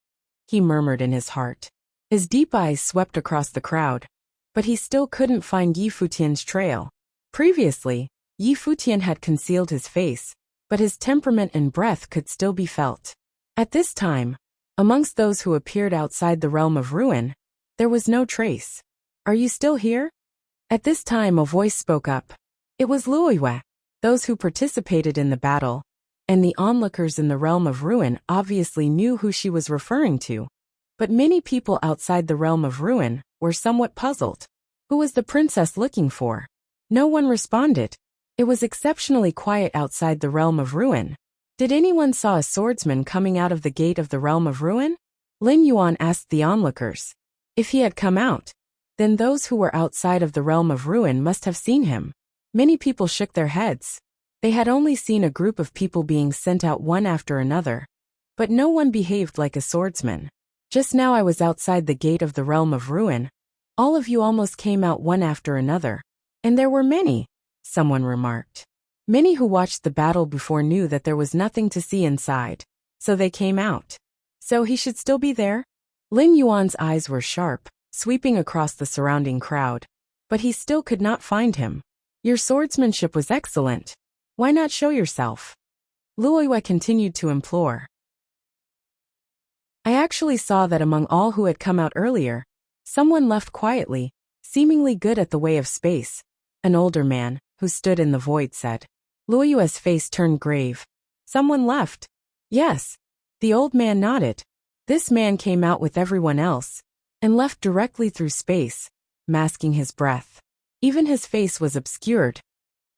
Speaker 1: He murmured in his heart. His deep eyes swept across the crowd, but he still couldn't find Yi Futian's trail. Previously, Yi Futian had concealed his face, but his temperament and breath could still be felt. At this time, amongst those who appeared outside the realm of ruin, there was no trace. Are you still here? At this time a voice spoke up. It was Luoyue. Those who participated in the battle, and the onlookers in the realm of ruin obviously knew who she was referring to. But many people outside the realm of ruin were somewhat puzzled. Who was the princess looking for? No one responded. It was exceptionally quiet outside the realm of ruin. Did anyone saw a swordsman coming out of the gate of the realm of ruin? Lin Yuan asked the onlookers. If he had come out, then those who were outside of the realm of ruin must have seen him. Many people shook their heads. They had only seen a group of people being sent out one after another. But no one behaved like a swordsman. Just now I was outside the gate of the realm of ruin. All of you almost came out one after another. And there were many, someone remarked. Many who watched the battle before knew that there was nothing to see inside. So they came out. So he should still be there? Lin Yuan's eyes were sharp, sweeping across the surrounding crowd. But he still could not find him. Your swordsmanship was excellent. Why not show yourself? Luoyue continued to implore. I actually saw that among all who had come out earlier, someone left quietly, seemingly good at the way of space. An older man, who stood in the void, said. Luoyue's face turned grave. Someone left. Yes. The old man nodded. This man came out with everyone else, and left directly through space, masking his breath. Even his face was obscured.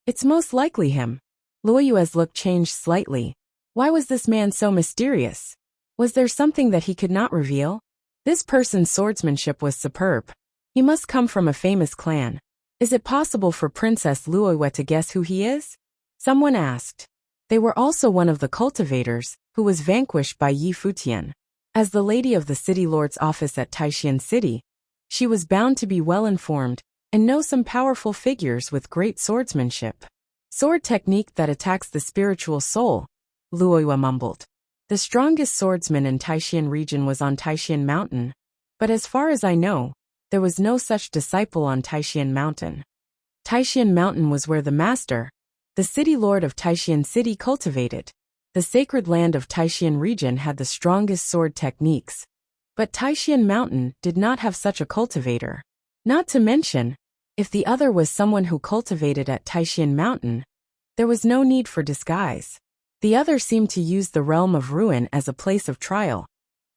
Speaker 1: It's most likely him. Luoyue's look changed slightly. Why was this man so mysterious? Was there something that he could not reveal? This person's swordsmanship was superb. He must come from a famous clan. Is it possible for Princess Luoyue to guess who he is? Someone asked. They were also one of the cultivators, who was vanquished by Yi Futian. As the lady of the city lord's office at Taishan City, she was bound to be well informed and know some powerful figures with great swordsmanship. Sword technique that attacks the spiritual soul, Luoyue mumbled. The strongest swordsman in Taishan region was on Taishan Mountain, but as far as I know, there was no such disciple on Taishan Mountain. Taishan Mountain was where the master, the city lord of Taishan City, cultivated. The sacred land of Taishan region had the strongest sword techniques, but Taishan Mountain did not have such a cultivator. Not to mention, if the other was someone who cultivated at Taishan Mountain, there was no need for disguise. The other seemed to use the realm of ruin as a place of trial.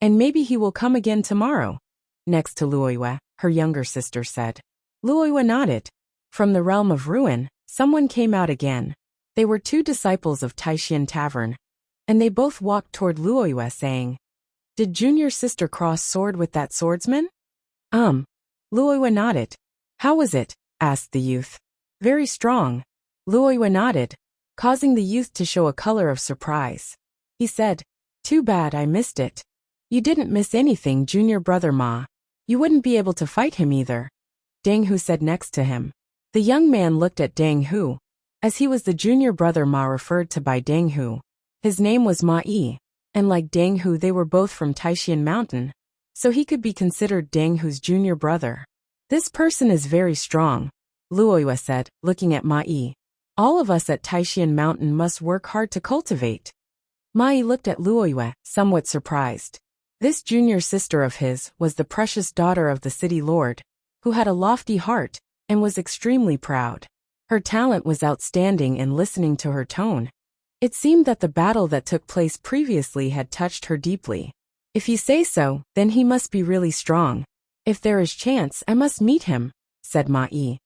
Speaker 1: And maybe he will come again tomorrow. Next to Luoyue, her younger sister said. Luoyue nodded. From the realm of ruin, someone came out again. They were two disciples of Taishan Tavern, and they both walked toward Luoyue saying, Did junior sister cross sword with that swordsman? Luoyue nodded. How was it? Asked the youth. Very strong. Luoyue nodded, causing the youth to show a color of surprise. He said, Too bad I missed it. You didn't miss anything, junior brother Ma. You wouldn't be able to fight him either. Deng Hu said next to him. The young man looked at Deng Hu, as he was the junior brother Ma referred to by Deng Hu. His name was Ma Yi, and like Deng Hu they were both from Taishan Mountain, so he could be considered Deng Hu's junior brother. This person is very strong, Luoyue said, looking at Ma Yi. All of us at Taishan Mountain must work hard to cultivate. Ma Yi looked at Luoyue, somewhat surprised. This junior sister of his was the precious daughter of the city lord, who had a lofty heart and was extremely proud. Her talent was outstanding, and listening to her tone, it seemed that the battle that took place previously had touched her deeply. If you say so, then he must be really strong. If there is chance, I must meet him, said Ma Yi.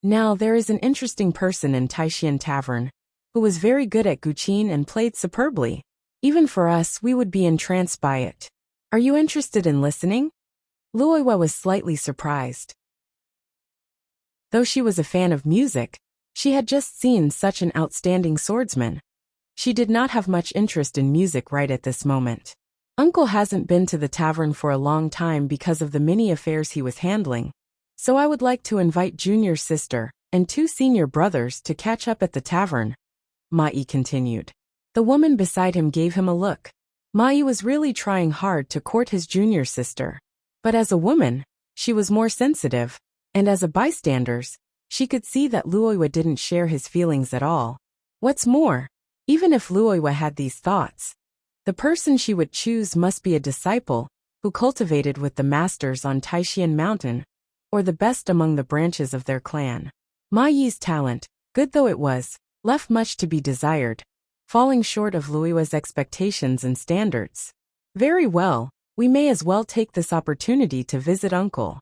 Speaker 1: Now there is an interesting person in Taishan Tavern, who was very good at guqin and played superbly. Even for us, we would be entranced by it. Are you interested in listening? Luoyue was slightly surprised. Though she was a fan of music, she had just seen such an outstanding swordsman. She did not have much interest in music right at this moment. Uncle hasn't been to the tavern for a long time because of the many affairs he was handling, so I would like to invite junior sister and 2 senior brothers to catch up at the tavern, Mai continued. The woman beside him gave him a look. Mai was really trying hard to court his junior sister. But as a woman, she was more sensitive, and as a bystander, she could see that Luoyue didn't share his feelings at all. What's more, even if Luoyue had these thoughts, the person she would choose must be a disciple who cultivated with the masters on Taishan Mountain, or the best among the branches of their clan. Ma Yi's talent, good though it was, left much to be desired, falling short of Luoyue's expectations and standards. Very well, we may as well take this opportunity to visit Uncle.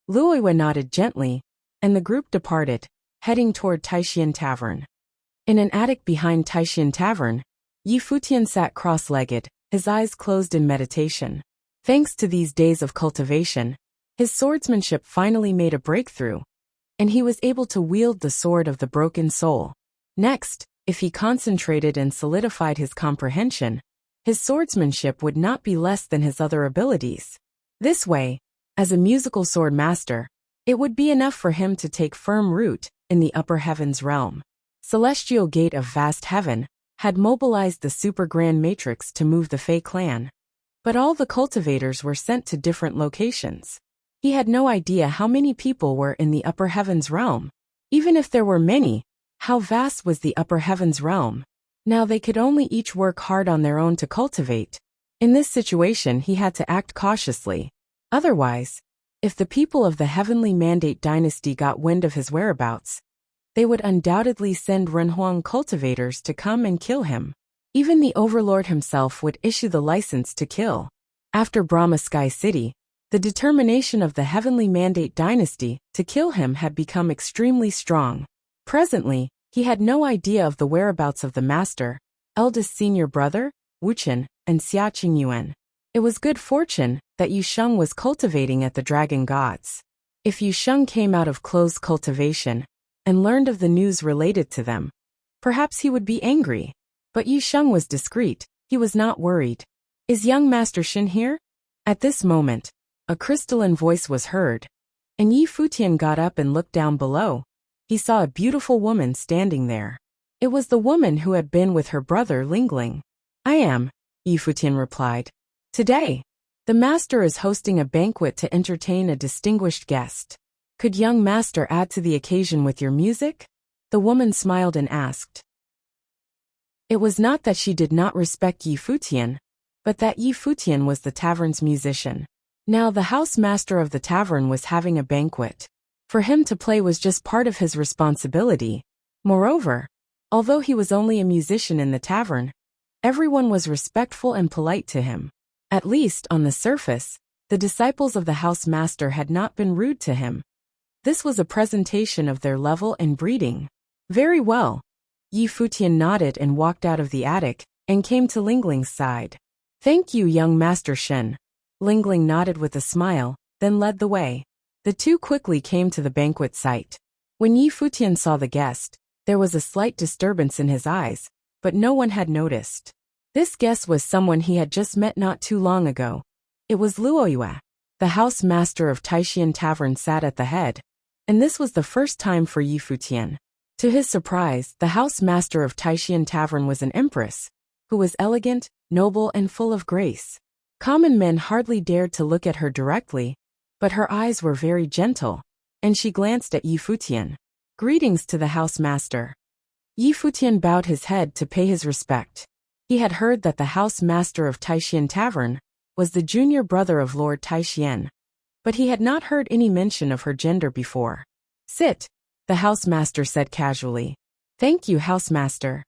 Speaker 1: Luoyue nodded gently, and the group departed, heading toward Taishan Tavern. In an attic behind Taishan Tavern, Yi Futian sat cross-legged, his eyes closed in meditation. Thanks to these days of cultivation, his swordsmanship finally made a breakthrough, and he was able to wield the sword of the broken soul. Next, if he concentrated and solidified his comprehension, his swordsmanship would not be less than his other abilities. This way, as a musical sword master, it would be enough for him to take firm root in the upper heavens realm. Celestial Gate of Vast Heaven had mobilized the Super Grand Matrix to move the Fey clan. But all the cultivators were sent to different locations. He had no idea how many people were in the upper heavens realm. Even if there were many, how vast was the upper heavens realm? Now they could only each work hard on their own to cultivate. In this situation he had to act cautiously. Otherwise, if the people of the Heavenly Mandate dynasty got wind of his whereabouts, they would undoubtedly send Renhuang cultivators to come and kill him. Even the Overlord himself would issue the license to kill. After Brahma Sky City, the determination of the Heavenly Mandate dynasty to kill him had become extremely strong. Presently, he had no idea of the whereabouts of the master, eldest senior brother, Wuxian, and Xia Qingyuan. It was good fortune that Yu Sheng was cultivating at the Dragon Gods. If Yu Sheng came out of closed cultivation and learned of the news related to them, perhaps he would be angry. But Yu Sheng was discreet, he was not worried. Is young Master Shin here? At this moment, a crystalline voice was heard, and Yi Futian got up and looked down below. He saw a beautiful woman standing there. It was the woman who had been with her brother Lingling. I am, Yi Futian replied. Today, the master is hosting a banquet to entertain a distinguished guest. Could young master add to the occasion with your music? The woman smiled and asked. It was not that she did not respect Yi Futian, but that Yi Futian was the tavern's musician. Now the house master of the tavern was having a banquet. For him to play was just part of his responsibility. Moreover, although he was only a musician in the tavern, everyone was respectful and polite to him. At least, on the surface, the disciples of the house master had not been rude to him. This was a presentation of their level and breeding. Very well. Yi Futian nodded and walked out of the attic, and came to Lingling's side. Thank you, young Master Shen. Lingling nodded with a smile, then led the way. The two quickly came to the banquet site. When Yi Futian saw the guest, there was a slight disturbance in his eyes, but no one had noticed. This guest was someone he had just met not too long ago. It was Luoyue. The house master of Taishan Tavern sat at the head, and this was the first time for Yi Futian. To his surprise, the house master of Taishan Tavern was an empress, who was elegant, noble and full of grace. Common men hardly dared to look at her directly, but her eyes were very gentle, and she glanced at Yi Futian. Greetings to the house master. Yi Futian bowed his head to pay his respect. He had heard that the house master of Taishan Tavern was the junior brother of Lord Taishan, but he had not heard any mention of her gender before. Sit, the house master said casually. Thank you, house master.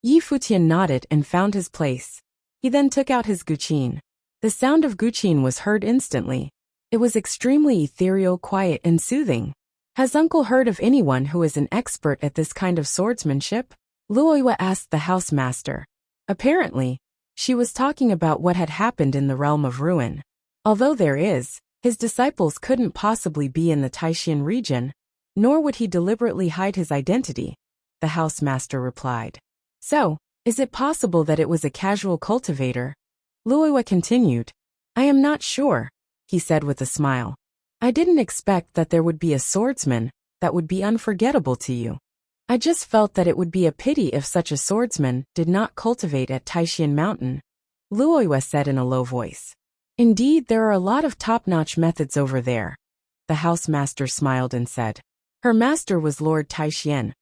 Speaker 1: Yi Futian nodded and found his place. He then took out his guqin. The sound of guqin was heard instantly. It was extremely ethereal, quiet, and soothing. Has uncle heard of anyone who is an expert at this kind of swordsmanship? Luoyue asked the house master. Apparently, she was talking about what had happened in the realm of ruin. Although there is, His disciples couldn't possibly be in the Taishan region, nor would he deliberately hide his identity, the housemaster replied. So, is it possible that it was a casual cultivator? Luoyue continued. I am not sure, he said with a smile. I didn't expect that there would be a swordsman that would be unforgettable to you. I just felt that it would be a pity if such a swordsman did not cultivate at Taishan Mountain, Luoyue said in a low voice. Indeed, there are a lot of top-notch methods over there. The housemaster smiled and said. Her master was Lord Taishan,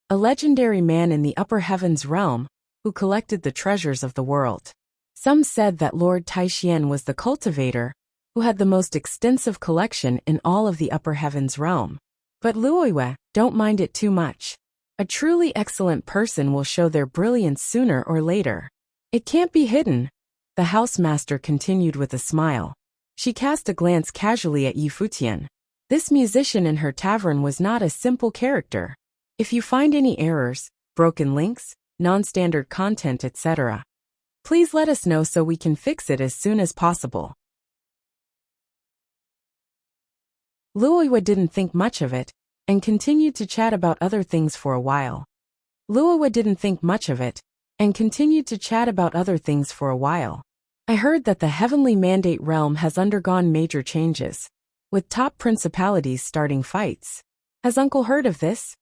Speaker 1: a legendary man in the upper heavens realm who collected the treasures of the world. Some said that Lord Taishan was the cultivator who had the most extensive collection in all of the upper heavens realm. But Luoyue, don't mind it too much. A truly excellent person will show their brilliance sooner or later. It can't be hidden, the housemaster continued with a smile. She cast a glance casually at Futian. This musician in her tavern was not a simple character. If you find any errors, broken links, non-standard content, etc., please let us know so we can fix it as soon as possible. Luoyue didn't think much of it, and continued to chat about other things for a while. I heard that the heavenly mandate realm has undergone major changes, with top principalities starting fights. Has Uncle heard of this?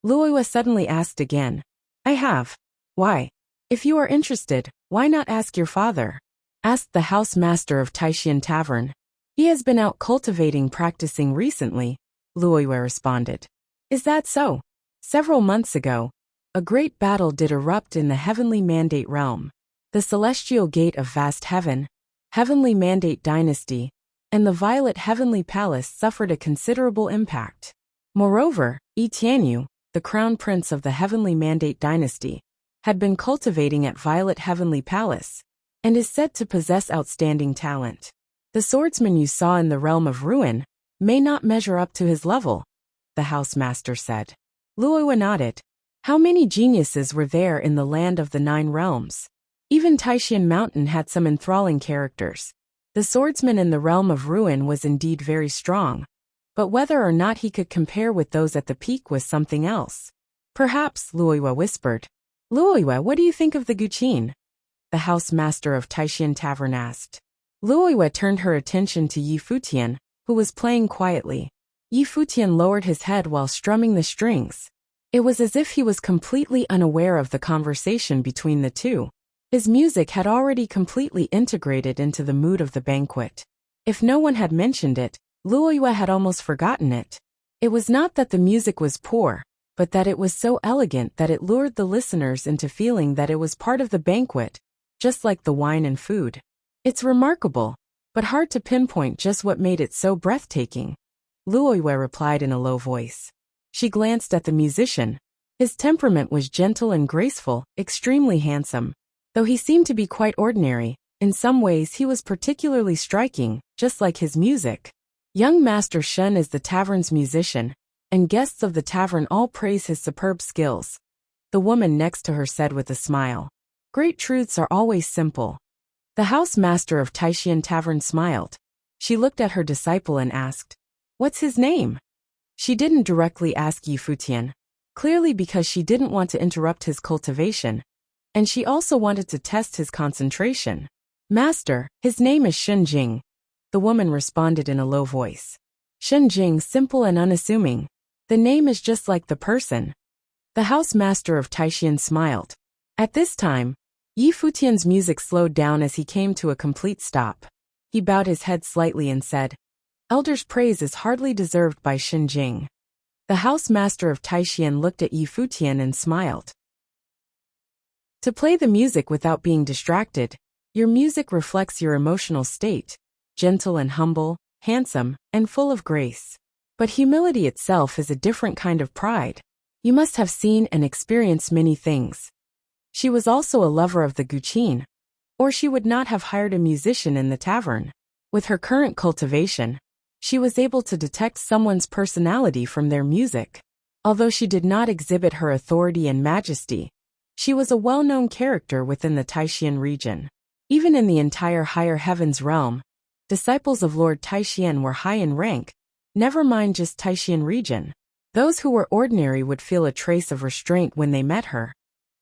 Speaker 1: Luoyue suddenly asked again. I have. Why? If you are interested, why not ask your father? Asked the housemaster of Taishan Tavern. He has been out practicing recently, Luoyue responded. Is that so? Several months ago, a great battle did erupt in the heavenly mandate realm. The celestial gate of vast heaven, heavenly mandate dynasty, and the violet heavenly palace suffered a considerable impact. Moreover, Tianyu, the crown prince of the heavenly mandate dynasty, had been cultivating at violet heavenly palace, and is said to possess outstanding talent. The swordsman you saw in the realm of ruin may not measure up to his level, the housemaster said. Luoyue nodded. How many geniuses were there in the land of the 9 realms? Even Taishan Mountain had some enthralling characters. The swordsman in the realm of ruin was indeed very strong, but whether or not he could compare with those at the peak was something else. Perhaps, Luoyue whispered. Luoyue, what do you think of the Guqin? The housemaster of Taishan Tavern asked. Luoyue turned her attention to Futian, who was playing quietly. Futian lowered his head while strumming the strings. It was as if he was completely unaware of the conversation between the two. His music had already completely integrated into the mood of the banquet. If no one had mentioned it, Luoyue had almost forgotten it. It was not that the music was poor, but that it was so elegant that it lured the listeners into feeling that it was part of the banquet, just like the wine and food. It's remarkable, but hard to pinpoint just what made it so breathtaking, Luoyue replied in a low voice. She glanced at the musician. His temperament was gentle and graceful, extremely handsome. Though he seemed to be quite ordinary, in some ways he was particularly striking, just like his music. Young Master Shun is the tavern's musician, and guests of the tavern all praise his superb skills. The woman next to her said with a smile. Great truths are always simple. The housemaster of Taishan Tavern smiled. She looked at her disciple and asked, What's his name? She didn't directly ask Futian, clearly because she didn't want to interrupt his cultivation, and she also wanted to test his concentration. Master, his name is Jing. The woman responded in a low voice. Jing, simple and unassuming. The name is just like the person. The housemaster of Taishan smiled. At this time, Futian's music slowed down as he came to a complete stop. He bowed his head slightly and said, Elder's praise is hardly deserved by Jing. The housemaster of Taishan looked at Futian and smiled. To play the music without being distracted, your music reflects your emotional state, gentle and humble, handsome, and full of grace. But humility itself is a different kind of pride. You must have seen and experienced many things. She was also a lover of the Guqin, or she would not have hired a musician in the tavern. With her current cultivation, she was able to detect someone's personality from their music. Although she did not exhibit her authority and majesty, she was a well-known character within the Taishan region. Even in the entire higher heavens realm, Disciples of Lord Taishian were high in rank, never mind just Taishian region. Those who were ordinary would feel a trace of restraint when they met her.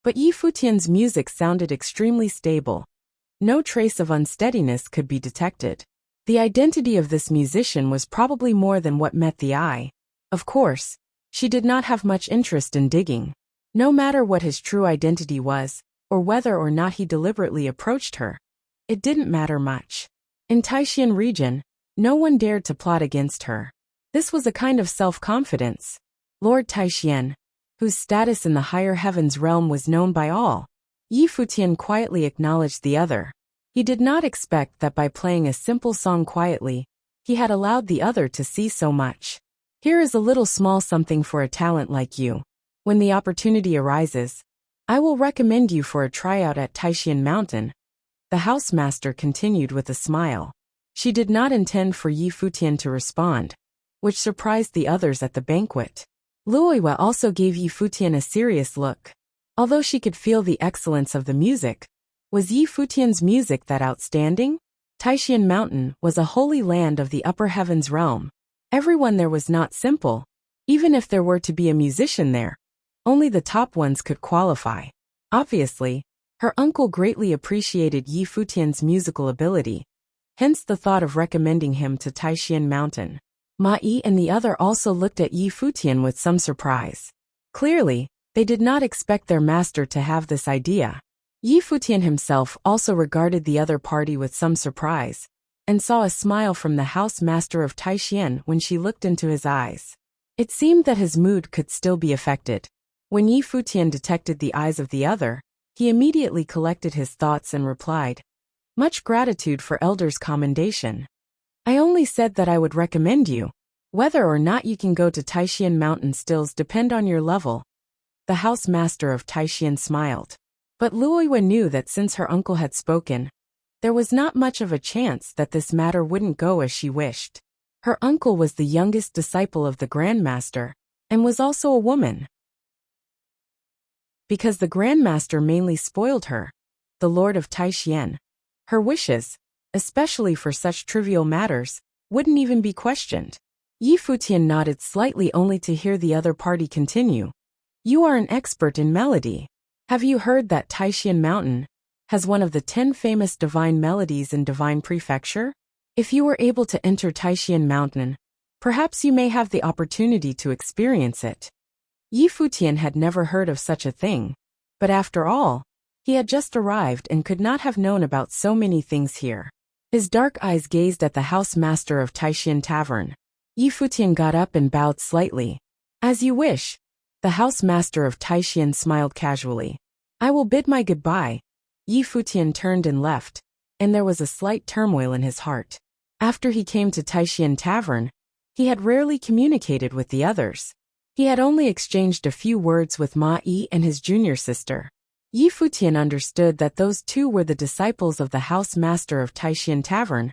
Speaker 1: But Yi Futian's music sounded extremely stable. No trace of unsteadiness could be detected. The identity of this musician was probably more than what met the eye. Of course, she did not have much interest in digging. No matter what his true identity was, or whether or not he deliberately approached her, it didn't matter much. In Taishian region, no one dared to plot against her. This was a kind of self-confidence. Lord Taishian, whose status in the higher heavens realm was known by all, Yi Futian quietly acknowledged the other. He did not expect that by playing a simple song quietly, he had allowed the other to see so much. Here is a little small something for a talent like you. When the opportunity arises, I will recommend you for a tryout at Taishian Mountain. The housemaster continued with a smile. She did not intend for Yi Futian to respond, which surprised the others at the banquet. Luoyue also gave Yi Futian a serious look. Although she could feel the excellence of the music, was Yi Futian's music that outstanding? Taishian Mountain was a holy land of the upper heavens realm. Everyone there was not simple. Even if there were to be a musician there, only the top ones could qualify. Obviously, her uncle greatly appreciated Yi Futian's musical ability, hence the thought of recommending him to Taishian Mountain. Ma Yi and the other also looked at Yi Futian with some surprise. Clearly, they did not expect their master to have this idea. Yi Futian himself also regarded the other party with some surprise, and saw a smile from the house master of Taishian when she looked into his eyes. It seemed that his mood could still be affected. When Yi Futian detected the eyes of the other, he immediately collected his thoughts and replied, "Much gratitude for Elder's commendation. I only said that I would recommend you. Whether or not you can go to Taishian Mountain stills depend on your level." The house master of Taishian smiled. But Luoyue knew that since her uncle had spoken, there was not much of a chance that this matter wouldn't go as she wished. Her uncle was the youngest disciple of the Grandmaster, and was also a woman. Because the Grandmaster mainly spoiled her, the Lord of Taishian, her wishes, especially for such trivial matters, wouldn't even be questioned. Yi Futian nodded slightly only to hear the other party continue. "You are an expert in melody. Have you heard that Taishian Mountain has one of the 10 famous divine melodies in Divine Prefecture? If you were able to enter Taishian Mountain, perhaps you may have the opportunity to experience it." Yi Futian had never heard of such a thing, but after all, he had just arrived and could not have known about so many things here. His dark eyes gazed at the house master of Taishian Tavern. Yi Futian got up and bowed slightly. "As you wish." The house master of Taishian smiled casually. "I will bid my goodbye." Yi Futian turned and left, and there was a slight turmoil in his heart. After he came to Taishian Tavern, he had rarely communicated with the others. He had only exchanged a few words with Ma Yi and his junior sister. Yi Futian understood that those two were the disciples of the house master of Taishian Tavern,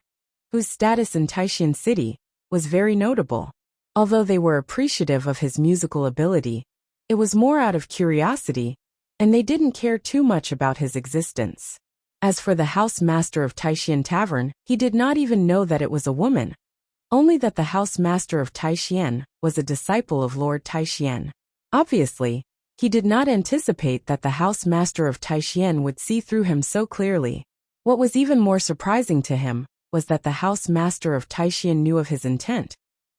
Speaker 1: whose status in Taishian City was very notable. Although they were appreciative of his musical ability, it was more out of curiosity, and they didn't care too much about his existence. As for the house master of Taishian Tavern, he did not even know that it was a woman, only that the house master of Taishian was a disciple of Lord Taishian. Obviously, he did not anticipate that the house master of Taishian would see through him so clearly. What was even more surprising to him was that the house master of Taishian knew of his intent,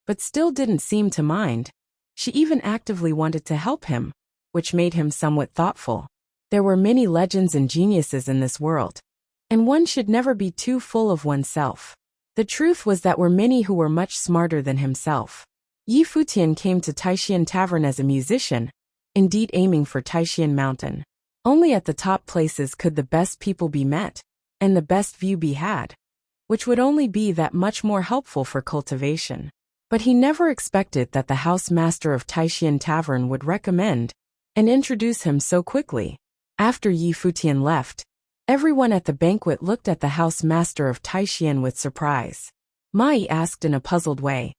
Speaker 1: but still didn't seem to mind. She even actively wanted to help him, which made him somewhat thoughtful. There were many legends and geniuses in this world, and one should never be too full of oneself. The truth was that were many who were much smarter than himself. Yi Futian came to Taishian Tavern as a musician, indeed aiming for Taishian Mountain. Only at the top places could the best people be met, and the best view be had, which would only be that much more helpful for cultivation. But he never expected that the house master of Taishian Tavern would recommend and introduce him so quickly. After Yi Futian left, everyone at the banquet looked at the house master of Taishian with surprise. Mai asked in a puzzled way,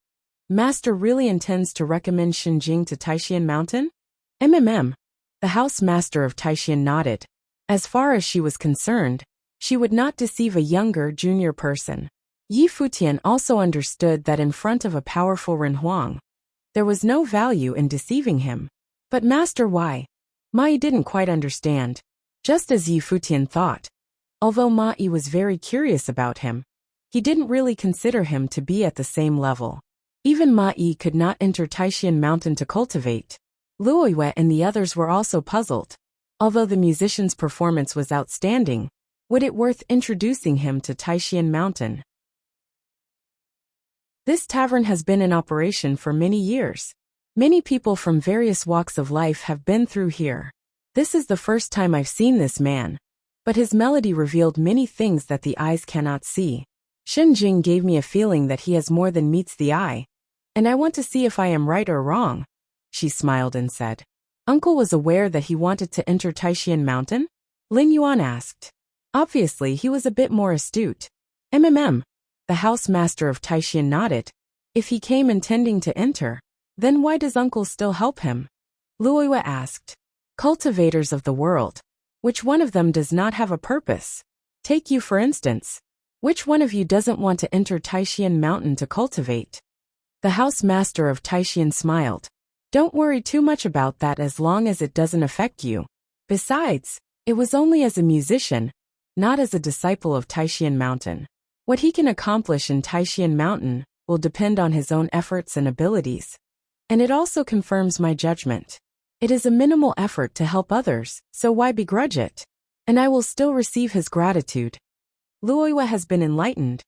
Speaker 1: "Master really intends to recommend Xinjing to Taishian Mountain?" The house master of Taishian nodded. As far as she was concerned, she would not deceive a younger, junior person. Yi Futian also understood that in front of a powerful Ren Huang, there was no value in deceiving him. But Master, why? Ma Yi didn't quite understand, just as Yi Futian thought. Although Ma Yi was very curious about him, he didn't really consider him to be at the same level. Even Ma Yi could not enter Taishan Mountain to cultivate. Luoyue and the others were also puzzled. Although the musician's performance was outstanding, would it worth introducing him to Taishan Mountain? This tavern has been in operation for many years. Many people from various walks of life have been through here. This is the first time I've seen this man, but his melody revealed many things that the eyes cannot see. Shen Jing gave me a feeling that he has more than meets the eye, and I want to see if I am right or wrong. She smiled and said. Uncle was aware that he wanted to enter Taishan Mountain? Lin Yuan asked. Obviously, he was a bit more astute. The house master of Taishan nodded. If he came intending to enter, then why does uncle still help him? Luoyue asked. Cultivators of the world. Which one of them does not have a purpose? Take you for instance. Which one of you doesn't want to enter Taishan Mountain to cultivate? The house master of Taishan smiled. Don't worry too much about that as long as it doesn't affect you. Besides, it was only as a musician, not as a disciple of Taishan Mountain. What he can accomplish in Taishan Mountain will depend on his own efforts and abilities. And it also confirms my judgment. It is a minimal effort to help others, so why begrudge it? And I will still receive his gratitude. Luoyue has been enlightened.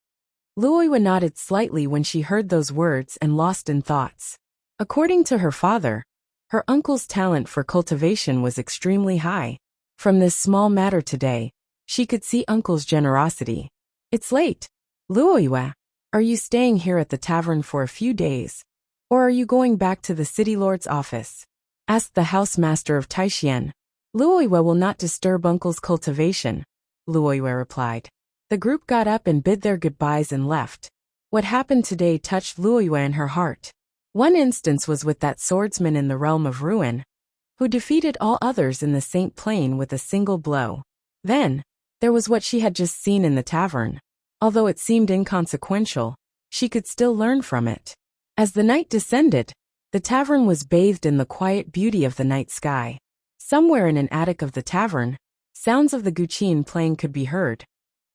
Speaker 1: Luoyue nodded slightly when she heard those words and lost in thoughts. According to her father, her uncle's talent for cultivation was extremely high. From this small matter today, she could see uncle's generosity. It's late. Luoyue, are you staying here at the tavern for a few days? Or are you going back to the city lord's office? Asked the housemaster of Taishan. Luoyue will not disturb uncle's cultivation, Luoyue replied. The group got up and bid their goodbyes and left. What happened today touched Luoyue in her heart. One instance was with that swordsman in the realm of ruin, who defeated all others in the Saint Plain with a single blow. Then, there was what she had just seen in the tavern. Although it seemed inconsequential, she could still learn from it. As the night descended, the tavern was bathed in the quiet beauty of the night sky. Somewhere in an attic of the tavern, sounds of the guqin playing could be heard,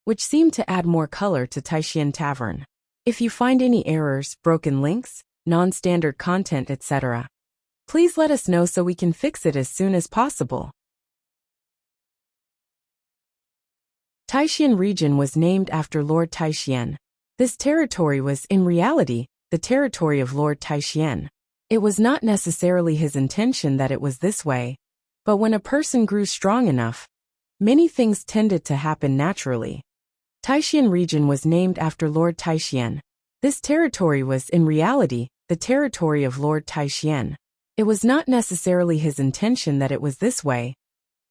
Speaker 1: which seemed to add more color to Taishan Tavern. If you find any errors, broken links, non-standard content, etc., please let us know so we can fix it as soon as possible. Taishan region was named after Lord Taishan. This territory was, in reality, the territory of Lord Taishan. It was not necessarily his intention that it was this way, but when a person grew strong enough, many things tended to happen naturally. Taishan region was named after Lord Taishan. This territory was, in reality, the territory of Lord Taishan. It was not necessarily his intention that it was this way,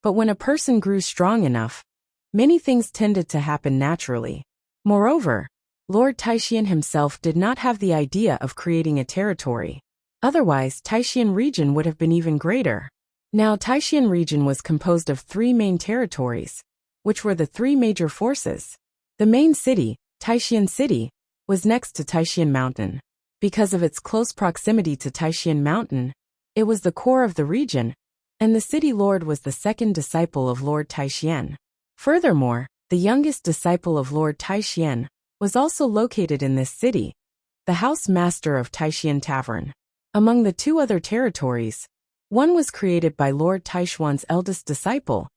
Speaker 1: but when a person grew strong enough, many things tended to happen naturally. Moreover, Lord Taishan himself did not have the idea of creating a territory. Otherwise, Taishan region would have been even greater. Now, Taishan region was composed of 3 main territories, which were the 3 major forces. The main city, Taishan City, was next to Taishan Mountain. Because of its close proximity to Taishan Mountain, it was the core of the region, and the city lord was the second disciple of Lord Taishan. Furthermore, the youngest disciple of Lord Taishan was also located in this city, the house master of Taishan Tavern. Among the 2 other territories, one was created by Lord Taishuan's eldest disciple,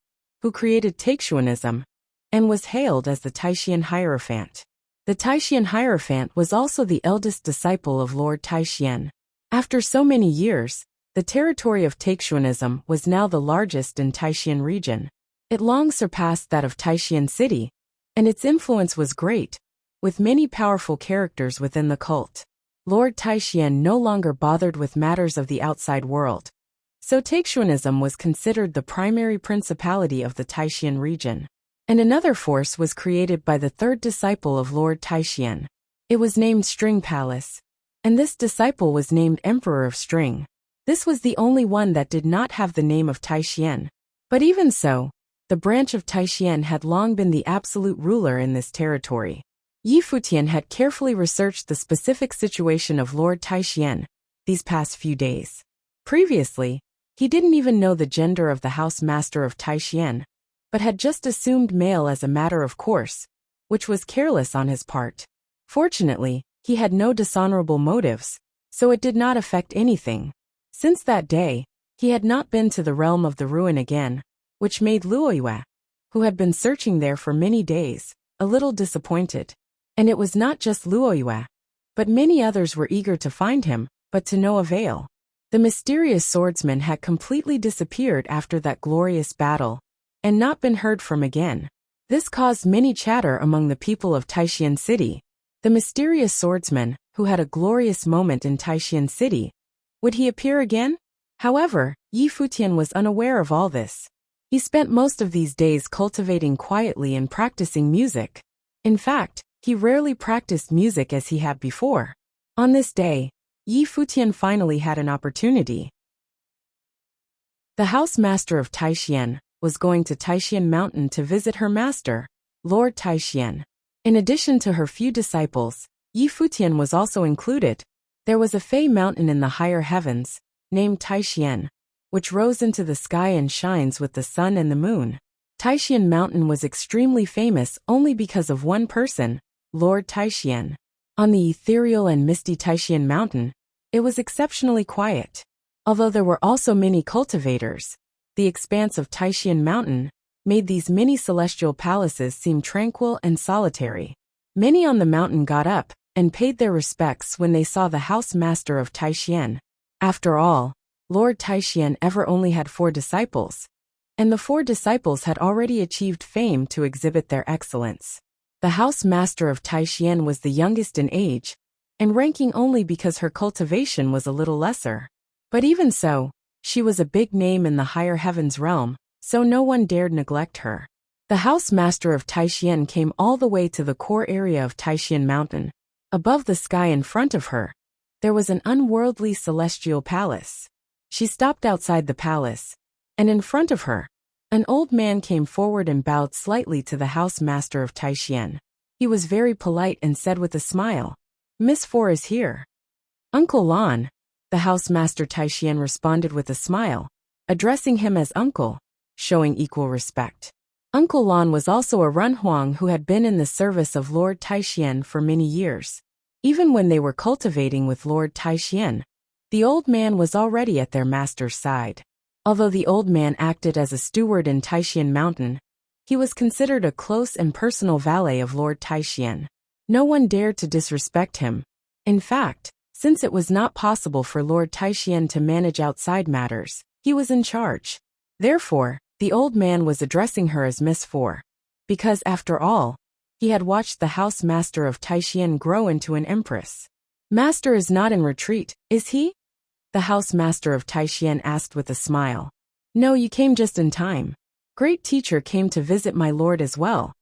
Speaker 1: who created Taishuanism, and was hailed as the Taishan Hierophant. The Taishan Hierophant was also the eldest disciple of Lord Taishan. After so many years, the territory of Taishuanism was now the largest in Taishan region. It long surpassed that of Taishan City, and its influence was great, with many powerful characters within the cult. Lord Taishan no longer bothered with matters of the outside world, so Taishuanism was considered the primary principality of the Taishan region. And another force was created by the 3rd disciple of Lord Taishan. It was named String Palace, and this disciple was named Emperor of String. This was the only one that did not have the name of Taishan. But even so, the branch of Taishan had long been the absolute ruler in this territory. Yi Futian had carefully researched the specific situation of Lord Taishian these past few days. Previously, he didn't even know the gender of the house master of Taishian, but had just assumed male as a matter of course, which was careless on his part. Fortunately, he had no dishonorable motives, so it did not affect anything. Since that day, he had not been to the realm of the ruin again, which made Luoyue, who had been searching there for many days, a little disappointed. And it was not just Luoyue, but many others were eager to find him, but to no avail. The mysterious swordsman had completely disappeared after that glorious battle, and not been heard from again. This caused many chatter among the people of Taishian City. The mysterious swordsman, who had a glorious moment in Taishian City, would he appear again? However, Yi Futian was unaware of all this. He spent most of these days cultivating quietly and practicing music. In fact, he rarely practiced music as he had before. On this day, Yi Futian finally had an opportunity. The house master of Taishian was going to Taishian Mountain to visit her master, Lord Taishian. In addition to her few disciples, Yi Futian was also included. There was a fey mountain in the higher heavens, named Taishian, which rose into the sky and shines with the sun and the moon. Taishian Mountain was extremely famous only because of one person, Lord Taishian. On the ethereal and misty Taishian Mountain, it was exceptionally quiet. Although there were also many cultivators, the expanse of Taishian Mountain made these many celestial palaces seem tranquil and solitary. Many on the mountain got up and paid their respects when they saw the house master of Taishian. After all, Lord Taishian ever only had 4 disciples, and the 4 disciples had already achieved fame to exhibit their excellence. The house master of Taishian was the youngest in age, and ranking only because her cultivation was a little lesser. But even so, she was a big name in the higher heavens realm, so no one dared neglect her. The house master of Taishian came all the way to the core area of Taishian Mountain. Above the sky in front of her, there was an unworldly celestial palace. She stopped outside the palace, and in front of her, an old man came forward and bowed slightly to the house master of Taishian. He was very polite and said with a smile, "Miss Four is here." "Uncle Lan," the house master Taishian responded with a smile, addressing him as uncle, showing equal respect. Uncle Lan was also a Runhuang who had been in the service of Lord Taishian for many years. Even when they were cultivating with Lord Taishian, the old man was already at their master's side. Although the old man acted as a steward in Taishian Mountain, he was considered a close and personal valet of Lord Taishian. No one dared to disrespect him. In fact, since it was not possible for Lord Taishian to manage outside matters, he was in charge. Therefore, the old man was addressing her as Miss Four, because after all, he had watched the house master of Taishian grow into an empress. "Master is not in retreat, is he?" the house master of Taishian asked with a smile. "No, you came just in time. Great teacher came to visit my lord as well,"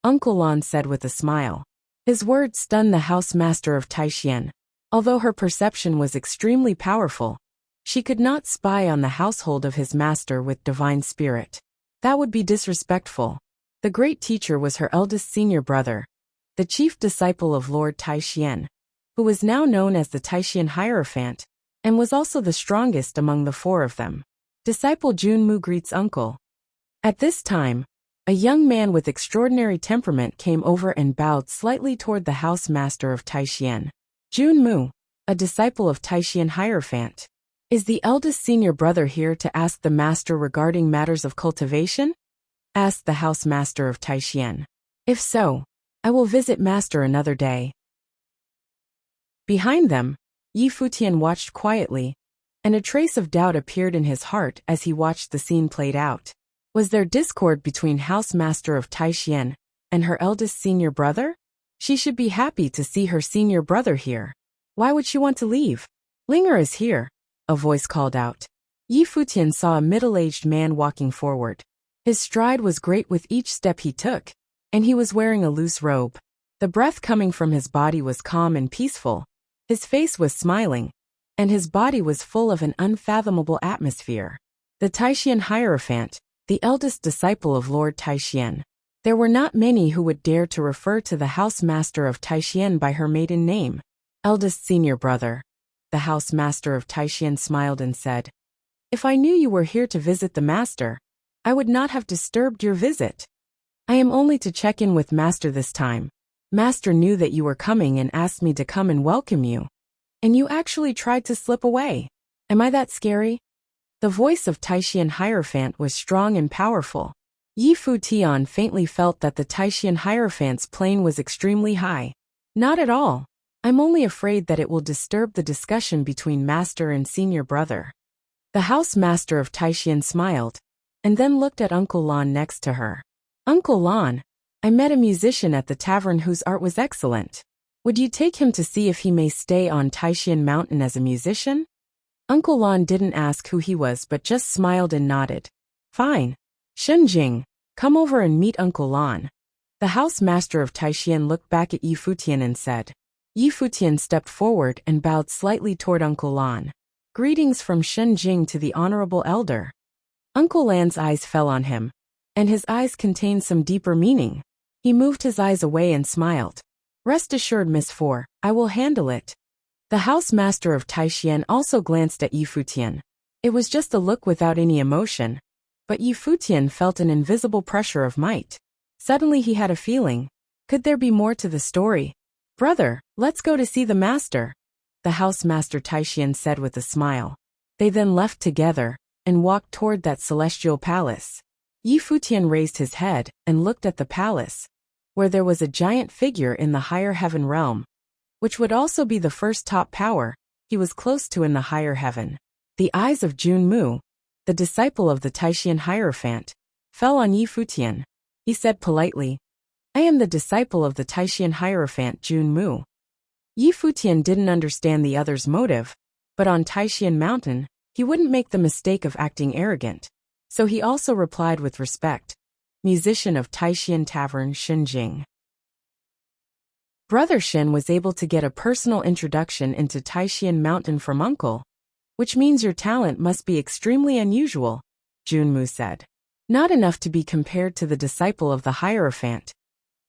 Speaker 1: Uncle Lan said with a smile. His words stunned the house master of Taishian. Although her perception was extremely powerful, she could not spy on the household of his master with divine spirit. That would be disrespectful. The great teacher was her eldest senior brother, the chief disciple of Lord Taishian, who was now known as the Taishian Hierophant, and was also the strongest among the 4 of them. Disciple Junmu greets uncle. At this time, a young man with extraordinary temperament came over and bowed slightly toward the house master of Taishian. Junmu, a disciple of Taishian Hierophant. "Is the eldest senior brother here to ask the master regarding matters of cultivation?" asked the house master of Taishian. "If so, I will visit master another day." Behind them, Yi Futian watched quietly, and a trace of doubt appeared in his heart as he watched the scene played out. Was there discord between house master of Taishian and her eldest senior brother? She should be happy to see her senior brother here. Why would she want to leave? "Linger is here," a voice called out. Yi Futian saw a middle-aged man walking forward. His stride was great with each step he took, and he was wearing a loose robe. The breath coming from his body was calm and peaceful. His face was smiling, and his body was full of an unfathomable atmosphere. The Taishian Hierophant, the eldest disciple of Lord Taishian. There were not many who would dare to refer to the housemaster of Taishan by her maiden name. Eldest senior brother. The housemaster of Taishan smiled and said, "If I knew you were here to visit the master, I would not have disturbed your visit. I am only to check in with master this time. Master knew that you were coming and asked me to come and welcome you. And you actually tried to slip away. Am I that scary?" The voice of Taishan Hierophant was strong and powerful. Yi Futian faintly felt that the Taishan Hierophant's plane was extremely high. "Not at all. I'm only afraid that it will disturb the discussion between master and senior brother." The housemaster of Taishan smiled, and then looked at Uncle Lon next to her. "Uncle Lon, I met a musician at the tavern whose art was excellent. Would you take him to see if he may stay on Taishan Mountain as a musician?" Uncle Lon didn't ask who he was but just smiled and nodded. "Fine. Shenjing, come over and meet Uncle Lon." The housemaster of Taishan looked back at Yi Futian and said. Yi Futian stepped forward and bowed slightly toward Uncle Lon. "Greetings from Shenjing to the honorable elder." Uncle Lan's eyes fell on him, and his eyes contained some deeper meaning. He moved his eyes away and smiled. "Rest assured, Miss Four, I will handle it." The housemaster of Taishan also glanced at Yi Futian. It was just a look without any emotion, but Yi Futian felt an invisible pressure of might. Suddenly he had a feeling. Could there be more to the story? "Brother, let's go to see the master," the housemaster Taishan said with a smile. They then left together and walked toward that celestial palace. Yi Futian raised his head and looked at the palace, where there was a giant figure in the higher heaven realm, which would also be the first top power he was close to in the higher heaven. The eyes of Junmu, the disciple of the Taishan Hierophant, fell on Yi Futian. He said politely, "I am the disciple of the Taishan Hierophant Junmu." Yi Futian didn't understand the other's motive, but on Taishan Mountain, he wouldn't make the mistake of acting arrogant. So he also replied with respect, "Musician of Taishan Tavern Shenjing." Brother Shen was able to get a personal introduction into Taishan Mountain from uncle, which means your talent must be extremely unusual, Junmu said. "Not enough to be compared to the disciple of the Hierophant,"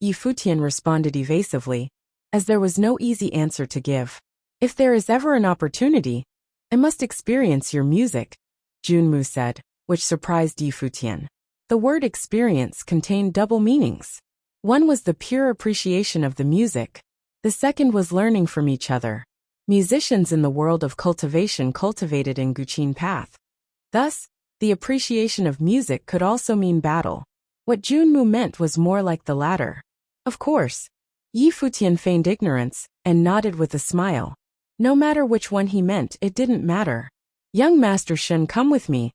Speaker 1: Yi Futian responded evasively, as there was no easy answer to give. "If there is ever an opportunity, I must experience your music," Junmu said, which surprised Yi Futian. The word experience contained double meanings. One was the pure appreciation of the music. The second was learning from each other. Musicians in the world of cultivation cultivated in Guqin path. Thus, the appreciation of music could also mean battle. What Junmu meant was more like the latter. Of course. Yi Futian feigned ignorance and nodded with a smile. No matter which one he meant, it didn't matter. "Young Master Shen, come with me,"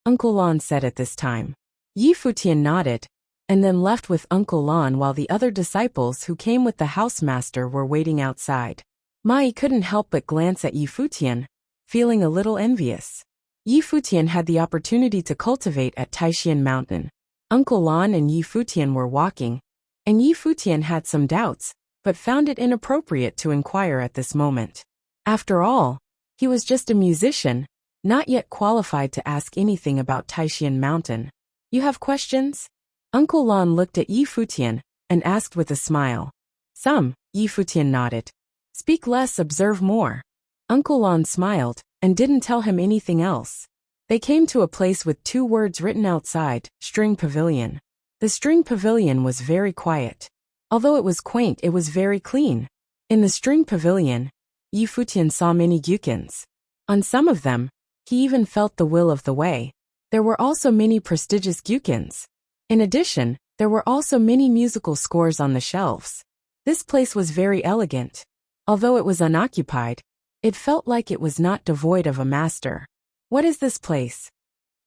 Speaker 1: Uncle Lon said at this time. Yi Futian nodded, and then left with Uncle Lon while the other disciples who came with the housemaster were waiting outside. Mai couldn't help but glance at Yi Futian, feeling a little envious. Yi Futian had the opportunity to cultivate at Taishan Mountain. Uncle Lon and Yi Futian were walking, and Yi Futian had some doubts, but found it inappropriate to inquire at this moment. After all, he was just a musician, not yet qualified to ask anything about Taishan Mountain. "You have questions?" Uncle Lon looked at Yi Futian and asked with a smile. "Some," Yi Futian nodded. "Speak less, observe more." Uncle Lon smiled and didn't tell him anything else. They came to a place with 2 words written outside, String Pavilion. The string pavilion was very quiet. Although it was quaint, it was very clean. In the string pavilion, Yi Futian saw many gyukins. On some of them, he even felt the will of the way. There were also many prestigious gyukins. In addition, there were also many musical scores on the shelves. This place was very elegant. Although it was unoccupied, it felt like it was not devoid of a master. "What is this place?"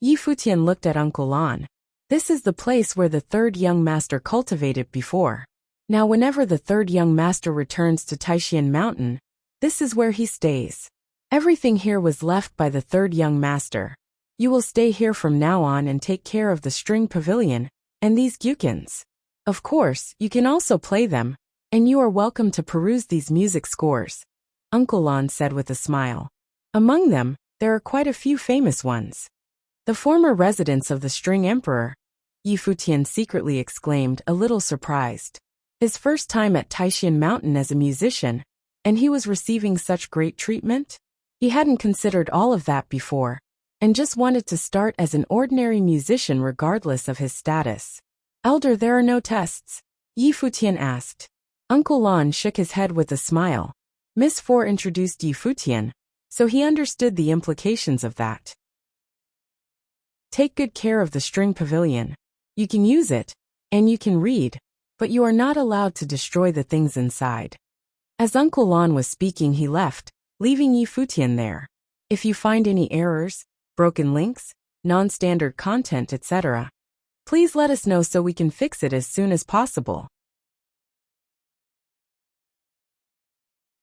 Speaker 1: Yi Futian looked at Uncle Lon. "This is the place where the 3rd young master cultivated before. Now whenever the 3rd young master returns to Taishan Mountain, this is where he stays. Everything here was left by the 3rd young master. You will stay here from now on and take care of the string pavilion and these gyukins. Of course, you can also play them, and you are welcome to peruse these music scores," Uncle Lon said with a smile. "Among them, there are quite a few famous ones. The former residence of the String Emperor, Yi Futian secretly exclaimed, a little surprised. His first time at Taishan Mountain as a musician, and he was receiving such great treatment? He hadn't considered all of that before, and just wanted to start as an ordinary musician regardless of his status. Elder, there are no tests? Yi Futian asked. Uncle Lan shook his head with a smile. Miss Four introduced Yi Futian, so he understood the implications of that. Take good care of the string pavilion. You can use it, and you can read, but you are not allowed to destroy the things inside. As Uncle Lan was speaking, he left, leaving Yi Futian there. If you find any errors, broken links, non-standard content, etc., please let us know so we can fix it as soon as possible.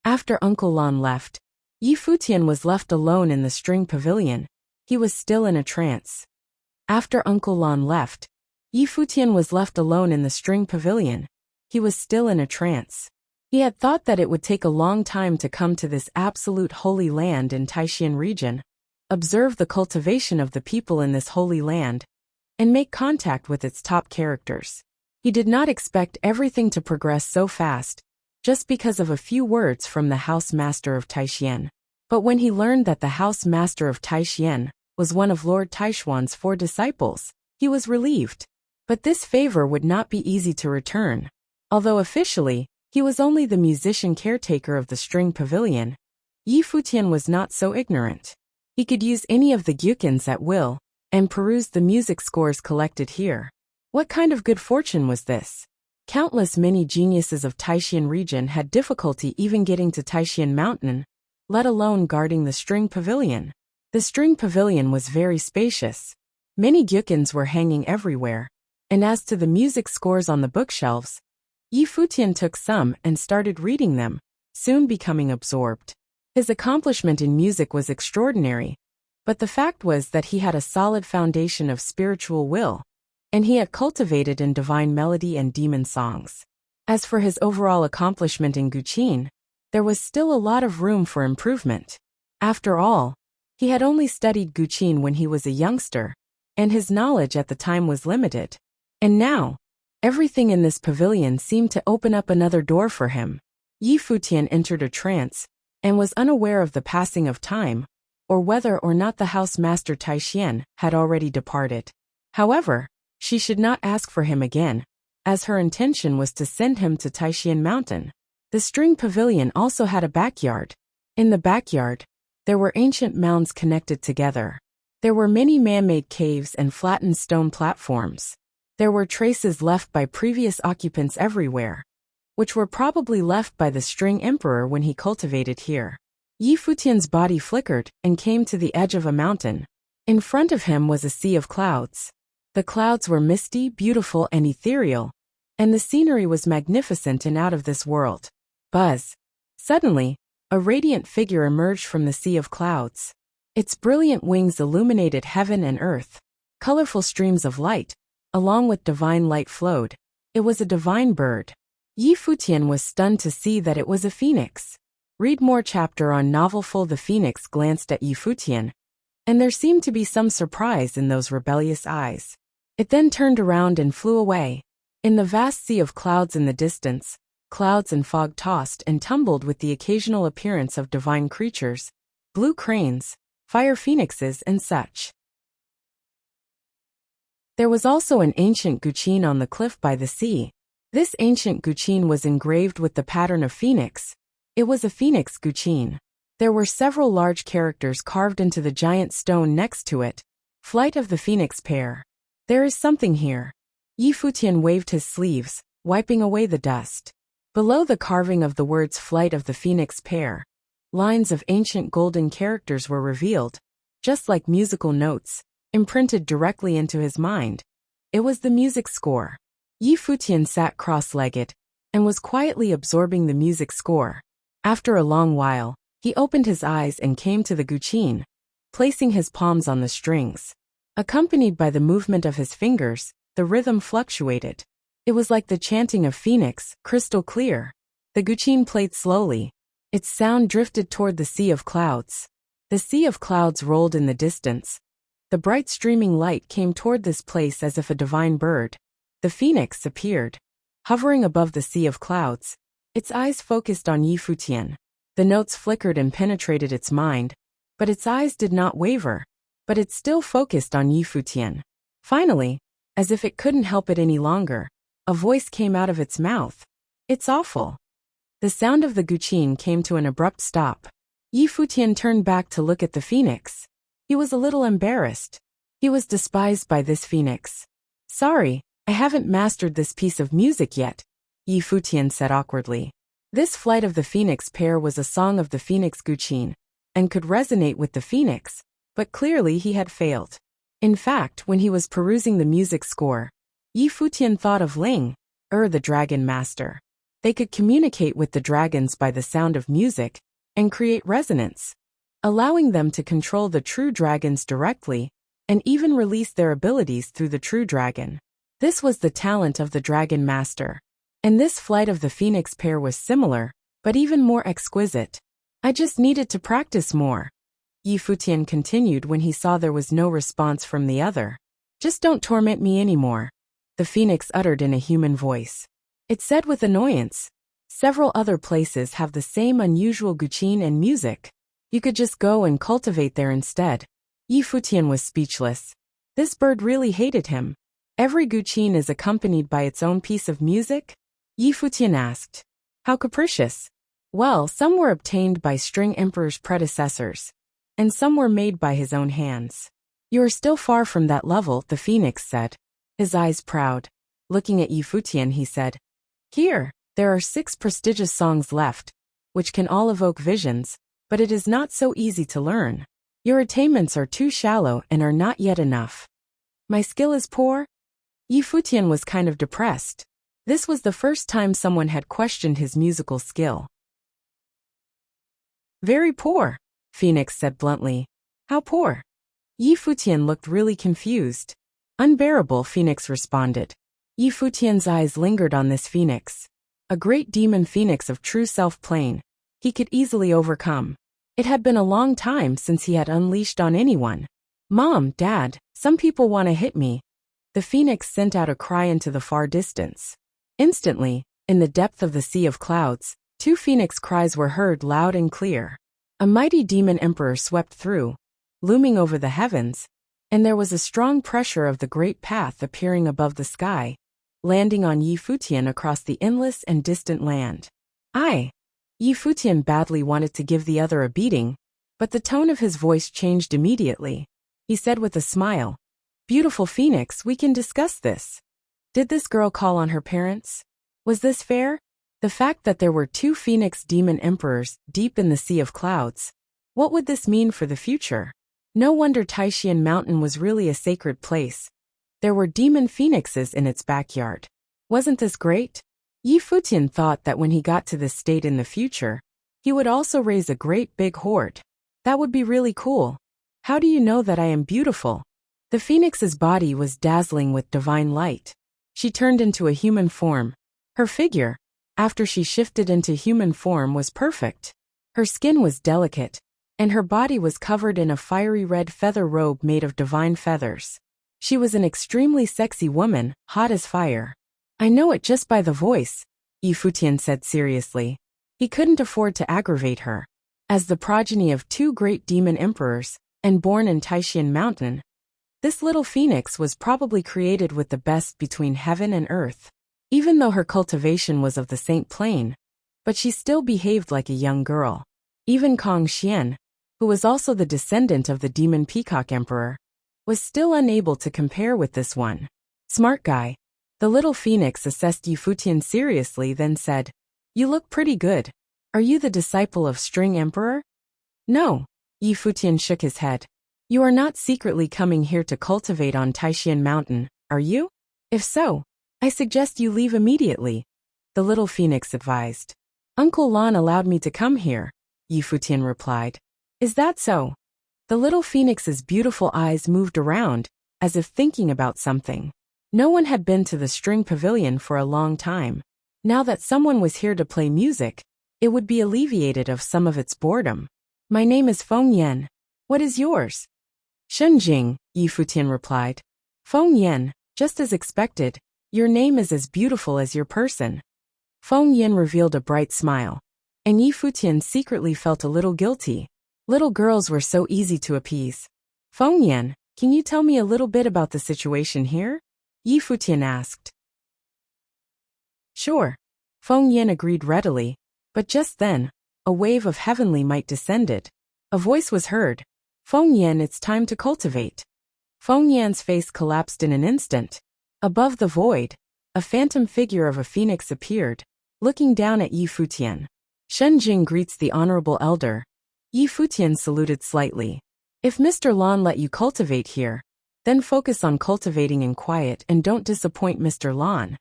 Speaker 1: After Uncle Lan left, Yi Futian was left alone in the string pavilion. He was still in a trance. After Uncle Lan left, Yi Futian was left alone in the string pavilion. He was still in a trance. He had thought that it would take a long time to come to this absolute holy land in Taishan region, observe the cultivation of the people in this holy land, and make contact with its top characters. He did not expect everything to progress so fast, just because of a few words from the house master of Taishan. But when he learned that the house master of Taishan was one of Lord Taishuan's 4 disciples, he was relieved. But this favor would not be easy to return. Although officially, he was only the musician caretaker of the string pavilion, Yi Futian was not so ignorant. He could use any of the gyukins at will, and peruse the music scores collected here. What kind of good fortune was this? Countless many geniuses of Taishan region had difficulty even getting to Taishan Mountain, let alone guarding the string pavilion. The string pavilion was very spacious. Many gyukins were hanging everywhere, and as to the music scores on the bookshelves, Yi Futian took some and started reading them, soon becoming absorbed. His accomplishment in music was extraordinary, but the fact was that he had a solid foundation of spiritual will, and he had cultivated in divine melody and demon songs. As for his overall accomplishment in Guqin, there was still a lot of room for improvement. After all, he had only studied Guqin when he was a youngster, and his knowledge at the time was limited. And now, everything in this pavilion seemed to open up another door for him. Yi Futian entered a trance, and was unaware of the passing of time, or whether or not the house master Taishan had already departed. However, she should not ask for him again, as her intention was to send him to Taishan Mountain. The string pavilion also had a backyard. In the backyard, there were ancient mounds connected together. There were many man-made caves and flattened stone platforms. There were traces left by previous occupants everywhere, which were probably left by the string emperor when he cultivated here. Yi Futian's body flickered and came to the edge of a mountain. In front of him was a sea of clouds. The clouds were misty, beautiful, and ethereal, and the scenery was magnificent and out of this world. Buzz! Suddenly, a radiant figure emerged from the sea of clouds. Its brilliant wings illuminated heaven and earth. Colorful streams of light, along with divine light, flowed. It was a divine bird. Yi Futian was stunned to see that it was a phoenix. Read more chapter on Novelful. The phoenix glanced at Yi Futian, and there seemed to be some surprise in those rebellious eyes. It then turned around and flew away. In the vast sea of clouds in the distance, clouds and fog tossed and tumbled with the occasional appearance of divine creatures, blue cranes, fire phoenixes, and such. There was also an ancient guqin on the cliff by the sea. This ancient guqin was engraved with the pattern of phoenix. It was a phoenix guqin. There were several large characters carved into the giant stone next to it. Flight of the Phoenix Pair. There is something here. Yi Futian waved his sleeves, wiping away the dust. Below the carving of the words Flight of the Phoenix Pair, lines of ancient golden characters were revealed, just like musical notes, imprinted directly into his mind. It was the music score. Yi Futian sat cross-legged, and was quietly absorbing the music score. After a long while, he opened his eyes and came to the guqin, placing his palms on the strings. Accompanied by the movement of his fingers, the rhythm fluctuated. It was like the chanting of phoenix, crystal clear. The guqin played slowly. Its sound drifted toward the sea of clouds. The sea of clouds rolled in the distance, The bright streaming light came toward this place as if a divine bird. The phoenix appeared, hovering above the sea of clouds. Its eyes focused on Yi Futian. The notes flickered and penetrated its mind, but its eyes did not waver. But it still focused on Yi Futian. Finally, as if it couldn't help it any longer, a voice came out of its mouth. It's awful. The sound of the guqin came to an abrupt stop. Yi Futian turned back to look at the phoenix. He was a little embarrassed. He was despised by this phoenix. Sorry, I haven't mastered this piece of music yet, Yi Futian said awkwardly. This flight of the phoenix pair was a song of the phoenix guqin, and could resonate with the phoenix, but clearly he had failed. In fact, when he was perusing the music score, Yi Futian thought of Ling, the dragon master. They could communicate with the dragons by the sound of music, and create resonance, allowing them to control the true dragons directly, and even release their abilities through the true dragon. This was the talent of the dragon master. And this flight of the phoenix pair was similar, but even more exquisite. I just needed to practice more, Yi Futian continued when he saw there was no response from the other. Just don't torment me anymore, the phoenix uttered in a human voice. It said with annoyance. Several other places have the same unusual guqin and music. You could just go and cultivate there instead. Yi Futian was speechless. This bird really hated him. Every guqin is accompanied by its own piece of music? Yi Futian asked. How capricious. Well, some were obtained by String Emperor's predecessors, and some were made by his own hands. You are still far from that level, the phoenix said, his eyes proud. Looking at Yi Futian, he said, Here, there are 6 prestigious songs left, which can all evoke visions, but it is not so easy to learn. Your attainments are too shallow and are not yet enough. My skill is poor? Yi Futian was kind of depressed. This was the first time someone had questioned his musical skill. Very poor, Phoenix said bluntly. How poor? Yi Futian looked really confused. Unbearable, Phoenix responded. Yi Futian's eyes lingered on this phoenix. A great demon phoenix of true self-plane. He could easily overcome. It had been a long time since he had unleashed on anyone. Mom, Dad, some people want to hit me. The phoenix sent out a cry into the far distance. Instantly, in the depth of the sea of clouds, 2 phoenix cries were heard loud and clear. A mighty demon emperor swept through, looming over the heavens, and there was a strong pressure of the great path appearing above the sky, landing on Yi Futian across the endless and distant land. Yi Futian badly wanted to give the other a beating, but the tone of his voice changed immediately. He said with a smile, Beautiful phoenix, we can discuss this. Did this girl call on her parents? Was this fair? The fact that there were 2 phoenix demon emperors deep in the sea of clouds. What would this mean for the future? No wonder Taishan Mountain was really a sacred place. There were demon phoenixes in its backyard. Wasn't this great? Yi Futian thought that when he got to this state in the future, he would also raise a great big horde. That would be really cool. How do you know that I am beautiful? The phoenix's body was dazzling with divine light. She turned into a human form. Her figure, after she shifted into human form, was perfect. Her skin was delicate, and her body was covered in a fiery red feather robe made of divine feathers. She was an extremely sexy woman, hot as fire. I know it just by the voice, Yi Futian said seriously. He couldn't afford to aggravate her. As the progeny of 2 great demon emperors, and born in Taishan Mountain, this little phoenix was probably created with the best between heaven and earth. Even though her cultivation was of the saint plane, but she still behaved like a young girl. Even Kong Xian, who was also the descendant of the demon peacock emperor, was still unable to compare with this one. Smart guy. The little phoenix assessed Yi Futian seriously, then said, You look pretty good. Are you the disciple of String Emperor? No. Yi Futian shook his head. You are not secretly coming here to cultivate on Taishan Mountain, are you? If so, I suggest you leave immediately, the little phoenix advised. Uncle Lan allowed me to come here, Yi Futian replied. Is that so? The little phoenix's beautiful eyes moved around, as if thinking about something. No one had been to the string pavilion for a long time. Now that someone was here to play music, it would be alleviated of some of its boredom. My name is Feng Yan. What is yours? Shenjing, Yi Futian replied. Feng Yan, just as expected, your name is as beautiful as your person. Feng Yan revealed a bright smile, and Yi Futian secretly felt a little guilty. Little girls were so easy to appease. Feng Yan, can you tell me a little bit about the situation here? Yi Futian asked. Sure. Feng Yan agreed readily, but just then, a wave of heavenly might descended. A voice was heard. Feng Yan, it's time to cultivate. Feng Yan's face collapsed in an instant. Above the void, a phantom figure of a phoenix appeared, looking down at Yi Futian. Shenjing greets the honorable elder. Yi Futian saluted slightly. If Mr. Lan let you cultivate here, then focus on cultivating in quiet and don't disappoint Mr. Lan.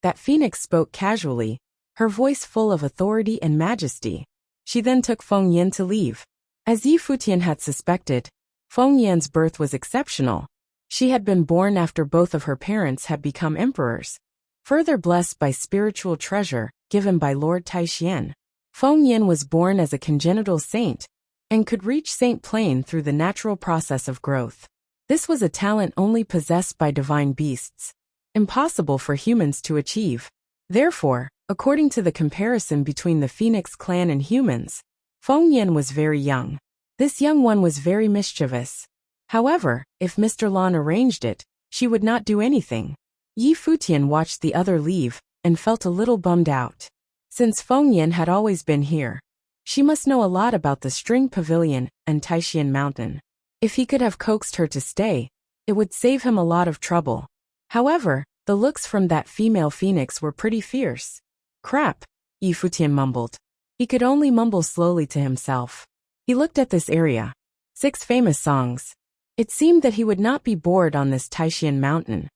Speaker 1: That phoenix spoke casually, her voice full of authority and majesty. She then took Feng Yan to leave. As Yi Futian had suspected, Feng Yan's birth was exceptional. She had been born after both of her parents had become emperors, further blessed by spiritual treasure given by Lord Taishian. Feng Yan was born as a congenital saint, and could reach saint plane through the natural process of growth. This was a talent only possessed by divine beasts, impossible for humans to achieve. Therefore, according to the comparison between the Phoenix clan and humans, Feng Yan was very young. This young one was very mischievous. However, if Mr. Lan arranged it, she would not do anything. Yi Futian watched the other leave, and felt a little bummed out. Since Feng Yan had always been here, she must know a lot about the String Pavilion and Taishian Mountain. If he could have coaxed her to stay, it would save him a lot of trouble. However, the looks from that female phoenix were pretty fierce. Crap, Yi Futian mumbled. He could only mumble slowly to himself. He looked at this area. 6 famous songs. It seemed that he would not be bored on this Taishian mountain.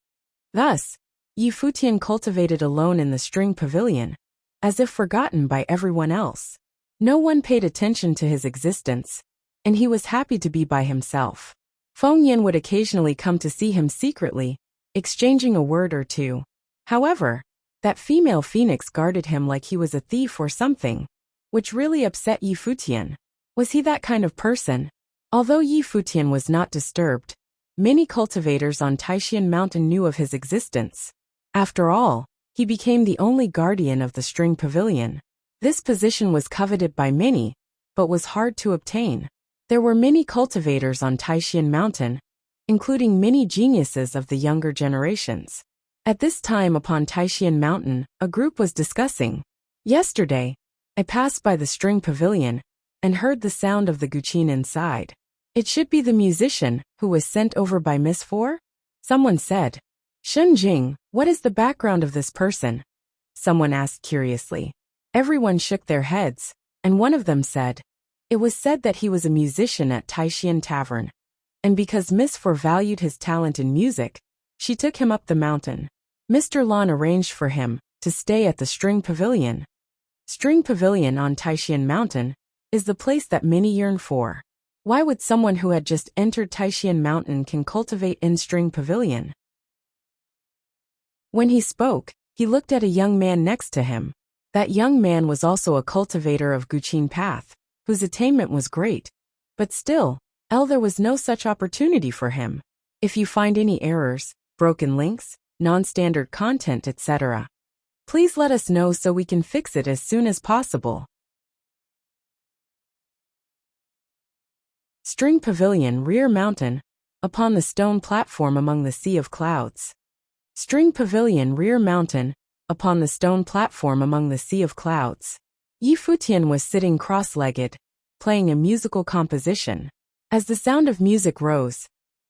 Speaker 1: Thus, Yi Futian cultivated alone in the String Pavilion, as if forgotten by everyone else. No one paid attention to his existence, and he was happy to be by himself. Feng Yan would occasionally come to see him secretly, exchanging a word or two. However, that female phoenix guarded him like he was a thief or something, which really upset Yi Futian. Was he that kind of person? Although Yi Futian was not disturbed, many cultivators on Taishian Mountain knew of his existence. After all, he became the only guardian of the String Pavilion. This position was coveted by many, but was hard to obtain. There were many cultivators on Taishian Mountain, including many geniuses of the younger generations. At this time upon Taishian Mountain, a group was discussing. Yesterday, I passed by the String Pavilion, and heard the sound of the guqin inside. It should be the musician who was sent over by Miss Four? Someone said. Shenjing, what is the background of this person? Someone asked curiously. Everyone shook their heads, and one of them said. It was said that he was a musician at Taishian Tavern, and because Miss Four valued his talent in music, she took him up the mountain. Mr. Lan arranged for him to stay at the String Pavilion. String Pavilion on Taishian Mountain is the place that many yearn for. Why would someone who had just entered Taishian Mountain can cultivate in String Pavilion? When he spoke, he looked at a young man next to him. That young man was also a cultivator of Guqin Path, whose attainment was great. But still, there was no such opportunity for him. If you find any errors, broken links, non-standard content, etc., please let us know so we can fix it as soon as possible. String Pavilion, Rear Mountain, upon the stone platform among the sea of clouds. String Pavilion, Rear Mountain, upon the stone platform among the sea of clouds. Yi Futian was sitting cross-legged, playing a musical composition. As the sound of music rose,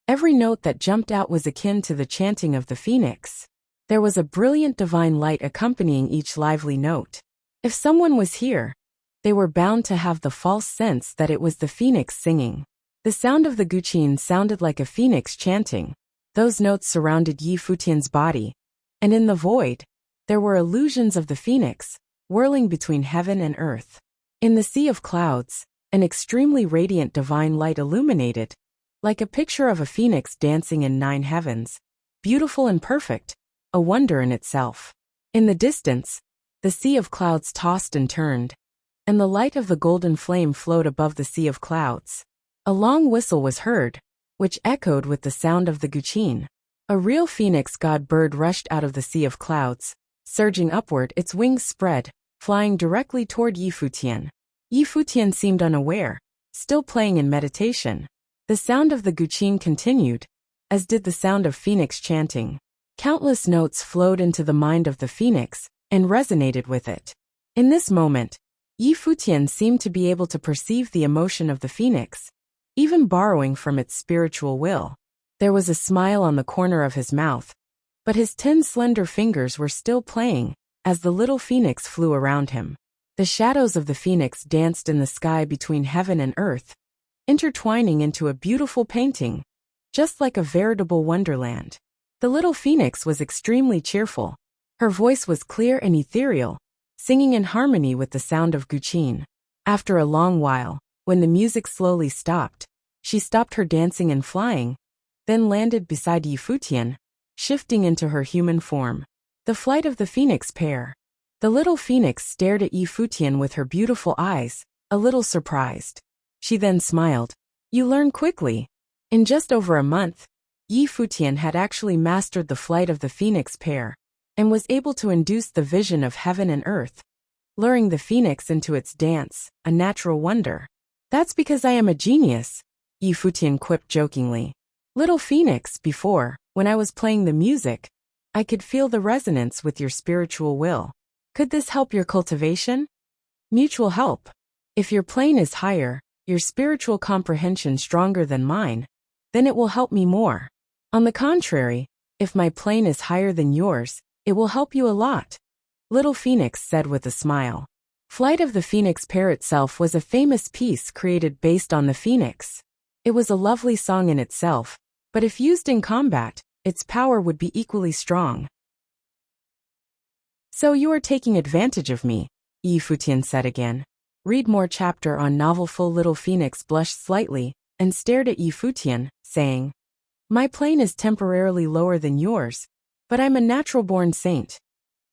Speaker 1: every note that jumped out was akin to the chanting of the phoenix. There was a brilliant divine light accompanying each lively note. If someone was here, they were bound to have the false sense that it was the phoenix singing. The sound of the guqin sounded like a phoenix chanting. Those notes surrounded Yi Futian's body, and in the void, there were illusions of the phoenix, whirling between heaven and earth. In the sea of clouds, an extremely radiant divine light illuminated, like a picture of a phoenix dancing in 9 heavens, beautiful and perfect, a wonder in itself. In the distance, the sea of clouds tossed and turned, and the light of the golden flame flowed above the sea of clouds. A long whistle was heard, which echoed with the sound of the guqin. A real phoenix god bird rushed out of the sea of clouds. Surging upward, its wings spread, flying directly toward Yi Futian. Yi Futian seemed unaware, still playing in meditation. The sound of the guqin continued, as did the sound of phoenix chanting. Countless notes flowed into the mind of the phoenix and resonated with it. In this moment, Yi Futian seemed to be able to perceive the emotion of the phoenix, even borrowing from its spiritual will. There was a smile on the corner of his mouth, but his 10 slender fingers were still playing as the little phoenix flew around him. The shadows of the phoenix danced in the sky between heaven and earth, intertwining into a beautiful painting, just like a veritable wonderland. The little phoenix was extremely cheerful. Her voice was clear and ethereal, singing in harmony with the sound of guqin. After a long while, when the music slowly stopped, she stopped her dancing and flying, then landed beside Yi Futian, shifting into her human form. The flight of the phoenix pair. The little phoenix stared at Yi Futian with her beautiful eyes, a little surprised. She then smiled. You learn quickly. In just over a month, Yi Futian had actually mastered the flight of the phoenix pair, and was able to induce the vision of heaven and earth, luring the phoenix into its dance, a natural wonder. That's because I am a genius, Yi Futian quipped jokingly. Little phoenix, before, when I was playing the music, I could feel the resonance with your spiritual will. Could this help your cultivation? Mutual help. If your plane is higher, your spiritual comprehension stronger than mine, then it will help me more. On the contrary, if my plane is higher than yours, it will help you a lot, Little Phoenix said with a smile. Flight of the Phoenix Pair itself was a famous piece created based on the phoenix. It was a lovely song in itself, but if used in combat, its power would be equally strong. So you are taking advantage of me, Yi Futian said again. Read more chapter on novel. Full Little Phoenix blushed slightly and stared at Yi Futian, saying, My plane is temporarily lower than yours, but I'm a natural-born saint.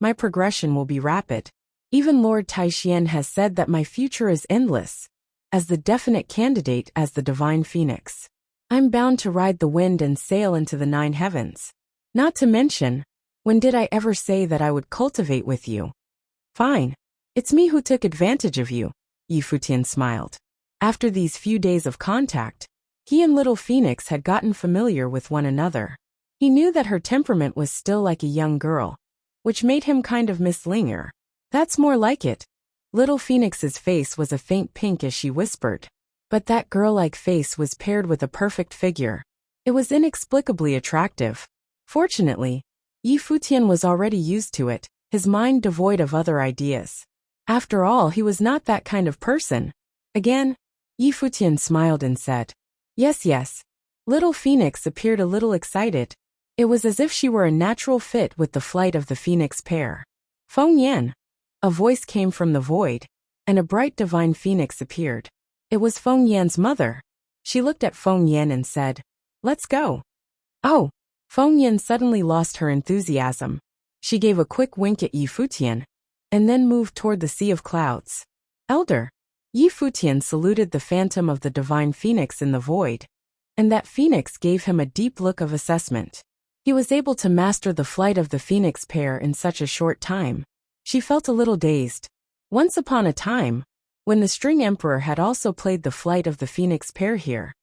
Speaker 1: My progression will be rapid. Even Lord Taishian has said that my future is endless, as the definite candidate as the divine phoenix. I'm bound to ride the wind and sail into the 9 heavens. Not to mention, when did I ever say that I would cultivate with you? Fine. It's me who took advantage of you, Yi Futian smiled. After these few days of contact, he and Little Phoenix had gotten familiar with one another. He knew that her temperament was still like a young girl, which made him kind of misling her. That's more like it. Little Phoenix's face was a faint pink as she whispered. But that girl-like face was paired with a perfect figure. It was inexplicably attractive. Fortunately, Yi Futian was already used to it, his mind devoid of other ideas. After all, he was not that kind of person. Again, Yi Futian smiled and said, Yes. Little Phoenix appeared a little excited. It was as if she were a natural fit with the flight of the phoenix pair. Feng Yan. A voice came from the void, and a bright divine phoenix appeared. It was Feng Yan's mother. She looked at Feng Yan and said, Let's go. Oh! Feng Yan suddenly lost her enthusiasm. She gave a quick wink at Yi Futian, and then moved toward the sea of clouds. Elder. Yi Futian saluted the phantom of the divine phoenix in the void, and that phoenix gave him a deep look of assessment. He was able to master the flight of the phoenix pair in such a short time. She felt a little dazed. Once upon a time, when the String Emperor had also played the flight of the phoenix pair here,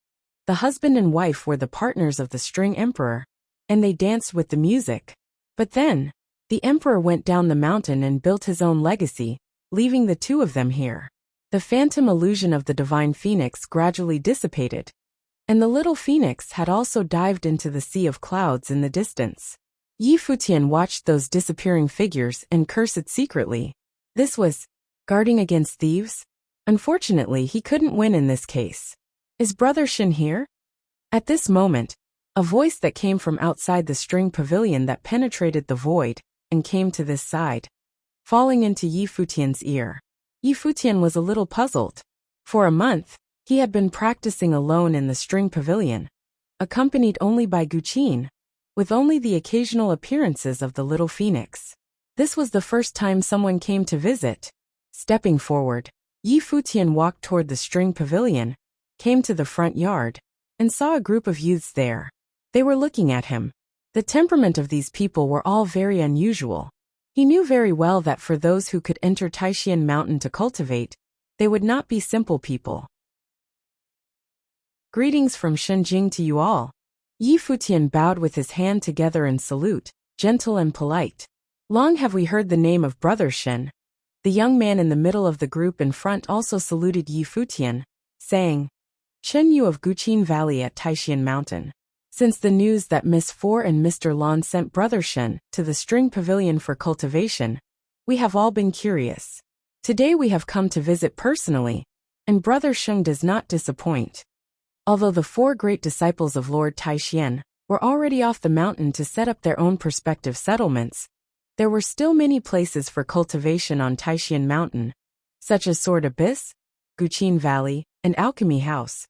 Speaker 1: the husband and wife were the partners of the String Emperor, and they danced with the music. But then, the Emperor went down the mountain and built his own legacy, leaving the two of them here. The phantom illusion of the divine phoenix gradually dissipated, and the little phoenix had also dived into the sea of clouds in the distance. Yi Futian watched those disappearing figures and cursed secretly. This was guarding against thieves? Unfortunately, he couldn't win in this case. Is Brother Shin here? At this moment, a voice that came from outside the string pavilion that penetrated the void and came to this side, falling into Yi Futian's ear. Yi Futian was a little puzzled. For a month, he had been practicing alone in the string pavilion, accompanied only by Guqin, with only the occasional appearances of the little phoenix. This was the first time someone came to visit. Stepping forward, Yi Futian walked toward the string pavilion, came to the front yard, and saw a group of youths there. They were looking at him. The temperament of these people were all very unusual. He knew very well that for those who could enter Taixian Mountain to cultivate, they would not be simple people. Greetings from Shenjing to you all. Yi Futian bowed with his hand together in salute, gentle and polite. Long have we heard the name of Brother Shen. The young man in the middle of the group in front also saluted Yi Futian, saying, Chen Yu of Guqin Valley at Taixian Mountain. Since the news that Miss Four and Mr. Lon sent Brother Shen to the String Pavilion for cultivation, we have all been curious. Today we have come to visit personally, and Brother Sheng does not disappoint. Although the 4 great disciples of Lord Taixian were already off the mountain to set up their own prospective settlements, there were still many places for cultivation on Taixian Mountain, such as Sword Abyss, Guqin Valley, and Alchemy House,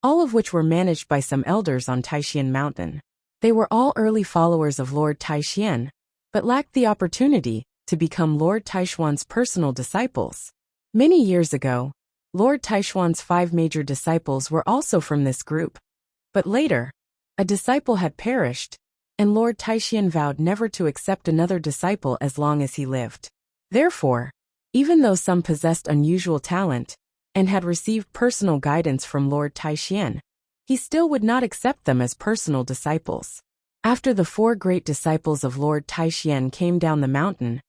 Speaker 1: all of which were managed by some elders on Taixian Mountain. They were all early followers of Lord Taixian, but lacked the opportunity to become Lord Taishuan's personal disciples. Many years ago, Lord Taishuan's 5 major disciples were also from this group, but later, a disciple had perished, and Lord Taixian vowed never to accept another disciple as long as he lived. Therefore, even though some possessed unusual talent and had received personal guidance from Lord Taixian, he still would not accept them as personal disciples. After the 4 great disciples of Lord Taixian came down the mountain,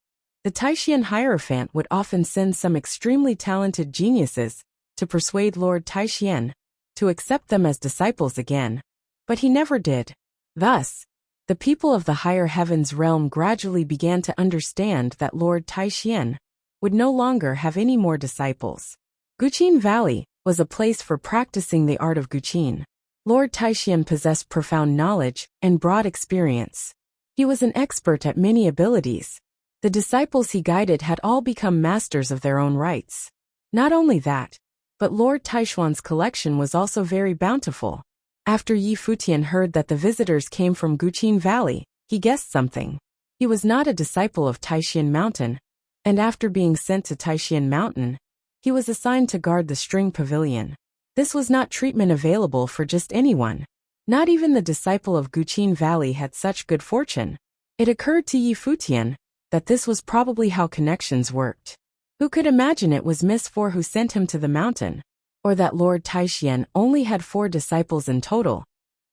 Speaker 1: the Taixian Hierophant would often send some extremely talented geniuses to persuade Lord Taixian to accept them as disciples again, but he never did. Thus, the people of the higher heavens realm gradually began to understand that Lord Taixian would no longer have any more disciples. Guqin Valley was a place for practicing the art of Guqin. Lord Taixian possessed profound knowledge and broad experience. He was an expert at many abilities. The disciples he guided had all become masters of their own rights. Not only that, but Lord Taishuan's collection was also very bountiful. After Yi Futian heard that the visitors came from Guqin Valley, he guessed something. He was not a disciple of Taixian Mountain, and after being sent to Taixian Mountain, he was assigned to guard the String Pavilion. This was not treatment available for just anyone. Not even the disciple of Guqin Valley had such good fortune. It occurred to Yi Futian that this was probably how connections worked. Who could imagine it was Miss Four who sent him to the mountain? Or that Lord Taixian only had 4 disciples in total,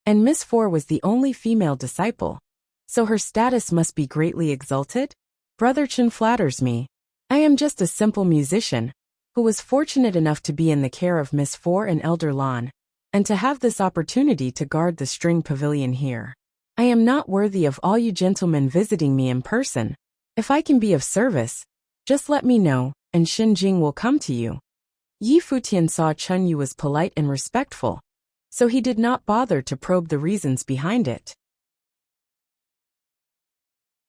Speaker 1: and Miss Four was the only female disciple, so her status must be greatly exalted? Brother Chen flatters me. I am just a simple musician, who was fortunate enough to be in the care of Miss Four and Elder Lan, and to have this opportunity to guard the String Pavilion here. I am not worthy of all you gentlemen visiting me in person. If I can be of service, just let me know, and Shenjing will come to you. Yi Futian saw Chen Yu was polite and respectful, so he did not bother to probe the reasons behind it.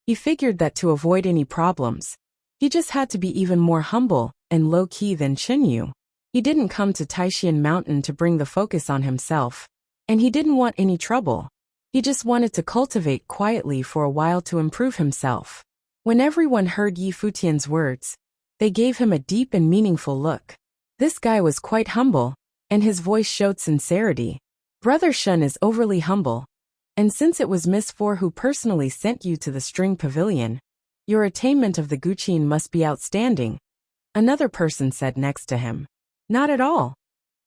Speaker 1: He figured that to avoid any problems, he just had to be even more humble and low-key than Chen Yu. He didn't come to Taixian Mountain to bring the focus on himself, and he didn't want any trouble. He just wanted to cultivate quietly for a while to improve himself. When everyone heard Yi Futian's words, they gave him a deep and meaningful look. This guy was quite humble, and his voice showed sincerity. Brother Shen is overly humble, and since it was Miss Four who personally sent you to the String Pavilion, your attainment of the Guqin must be outstanding, another person said next to him. Not at all.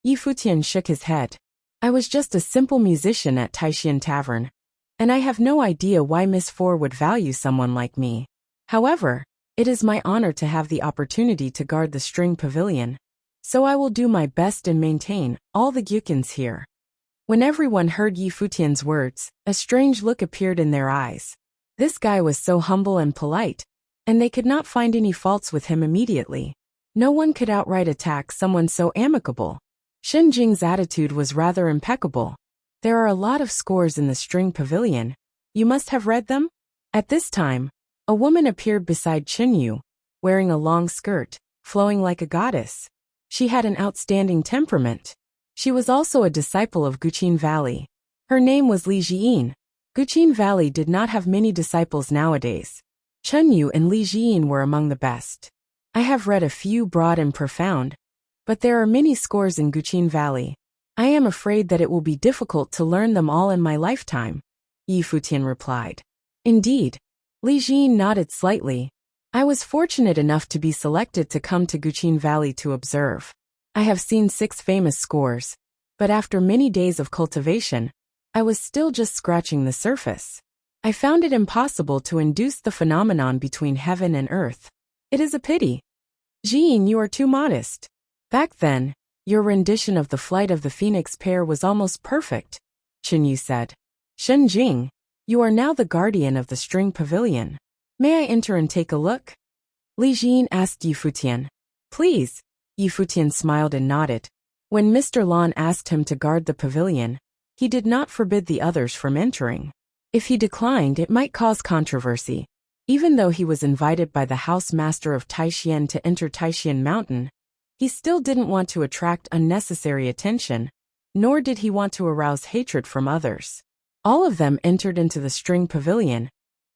Speaker 1: Yi Futian shook his head. I was just a simple musician at Taixian Tavern, and I have no idea why Miss Four would value someone like me. However, it is my honor to have the opportunity to guard the String Pavilion, so I will do my best and maintain all the Gyukins here. When everyone heard Yi Futian's words, a strange look appeared in their eyes. This guy was so humble and polite, and they could not find any faults with him immediately. No one could outright attack someone so amicable. Shenjing's attitude was rather impeccable. There are a lot of scores in the String Pavilion. You must have read them? At this time, a woman appeared beside Chen Yu, wearing a long skirt, flowing like a goddess. She had an outstanding temperament. She was also a disciple of Guqin Valley. Her name was Li Jiyin. Guqin Valley did not have many disciples nowadays. Chen Yu and Li Jiyin were among the best. I have read a few broad and profound, but there are many scores in Guqin Valley. I am afraid that it will be difficult to learn them all in my lifetime, Yi Futian replied. Indeed. Li Jin nodded slightly. I was fortunate enough to be selected to come to Guqin Valley to observe. I have seen 6 famous scores, but after many days of cultivation, I was still just scratching the surface. I found it impossible to induce the phenomenon between heaven and earth. It is a pity. Jin, you are too modest. Back then, your rendition of the flight of the phoenix pair was almost perfect, Chen Yu said. Shen Jing, you are now the guardian of the string pavilion. May I enter and take a look? Li Jin asked Yi Futian. Please. Yi Futian smiled and nodded. When Mr. Lan asked him to guard the pavilion, he did not forbid the others from entering. If he declined, it might cause controversy. Even though he was invited by the house master of Taishan to enter Taishan Mountain, he still didn't want to attract unnecessary attention, nor did he want to arouse hatred from others. All of them entered into the string pavilion,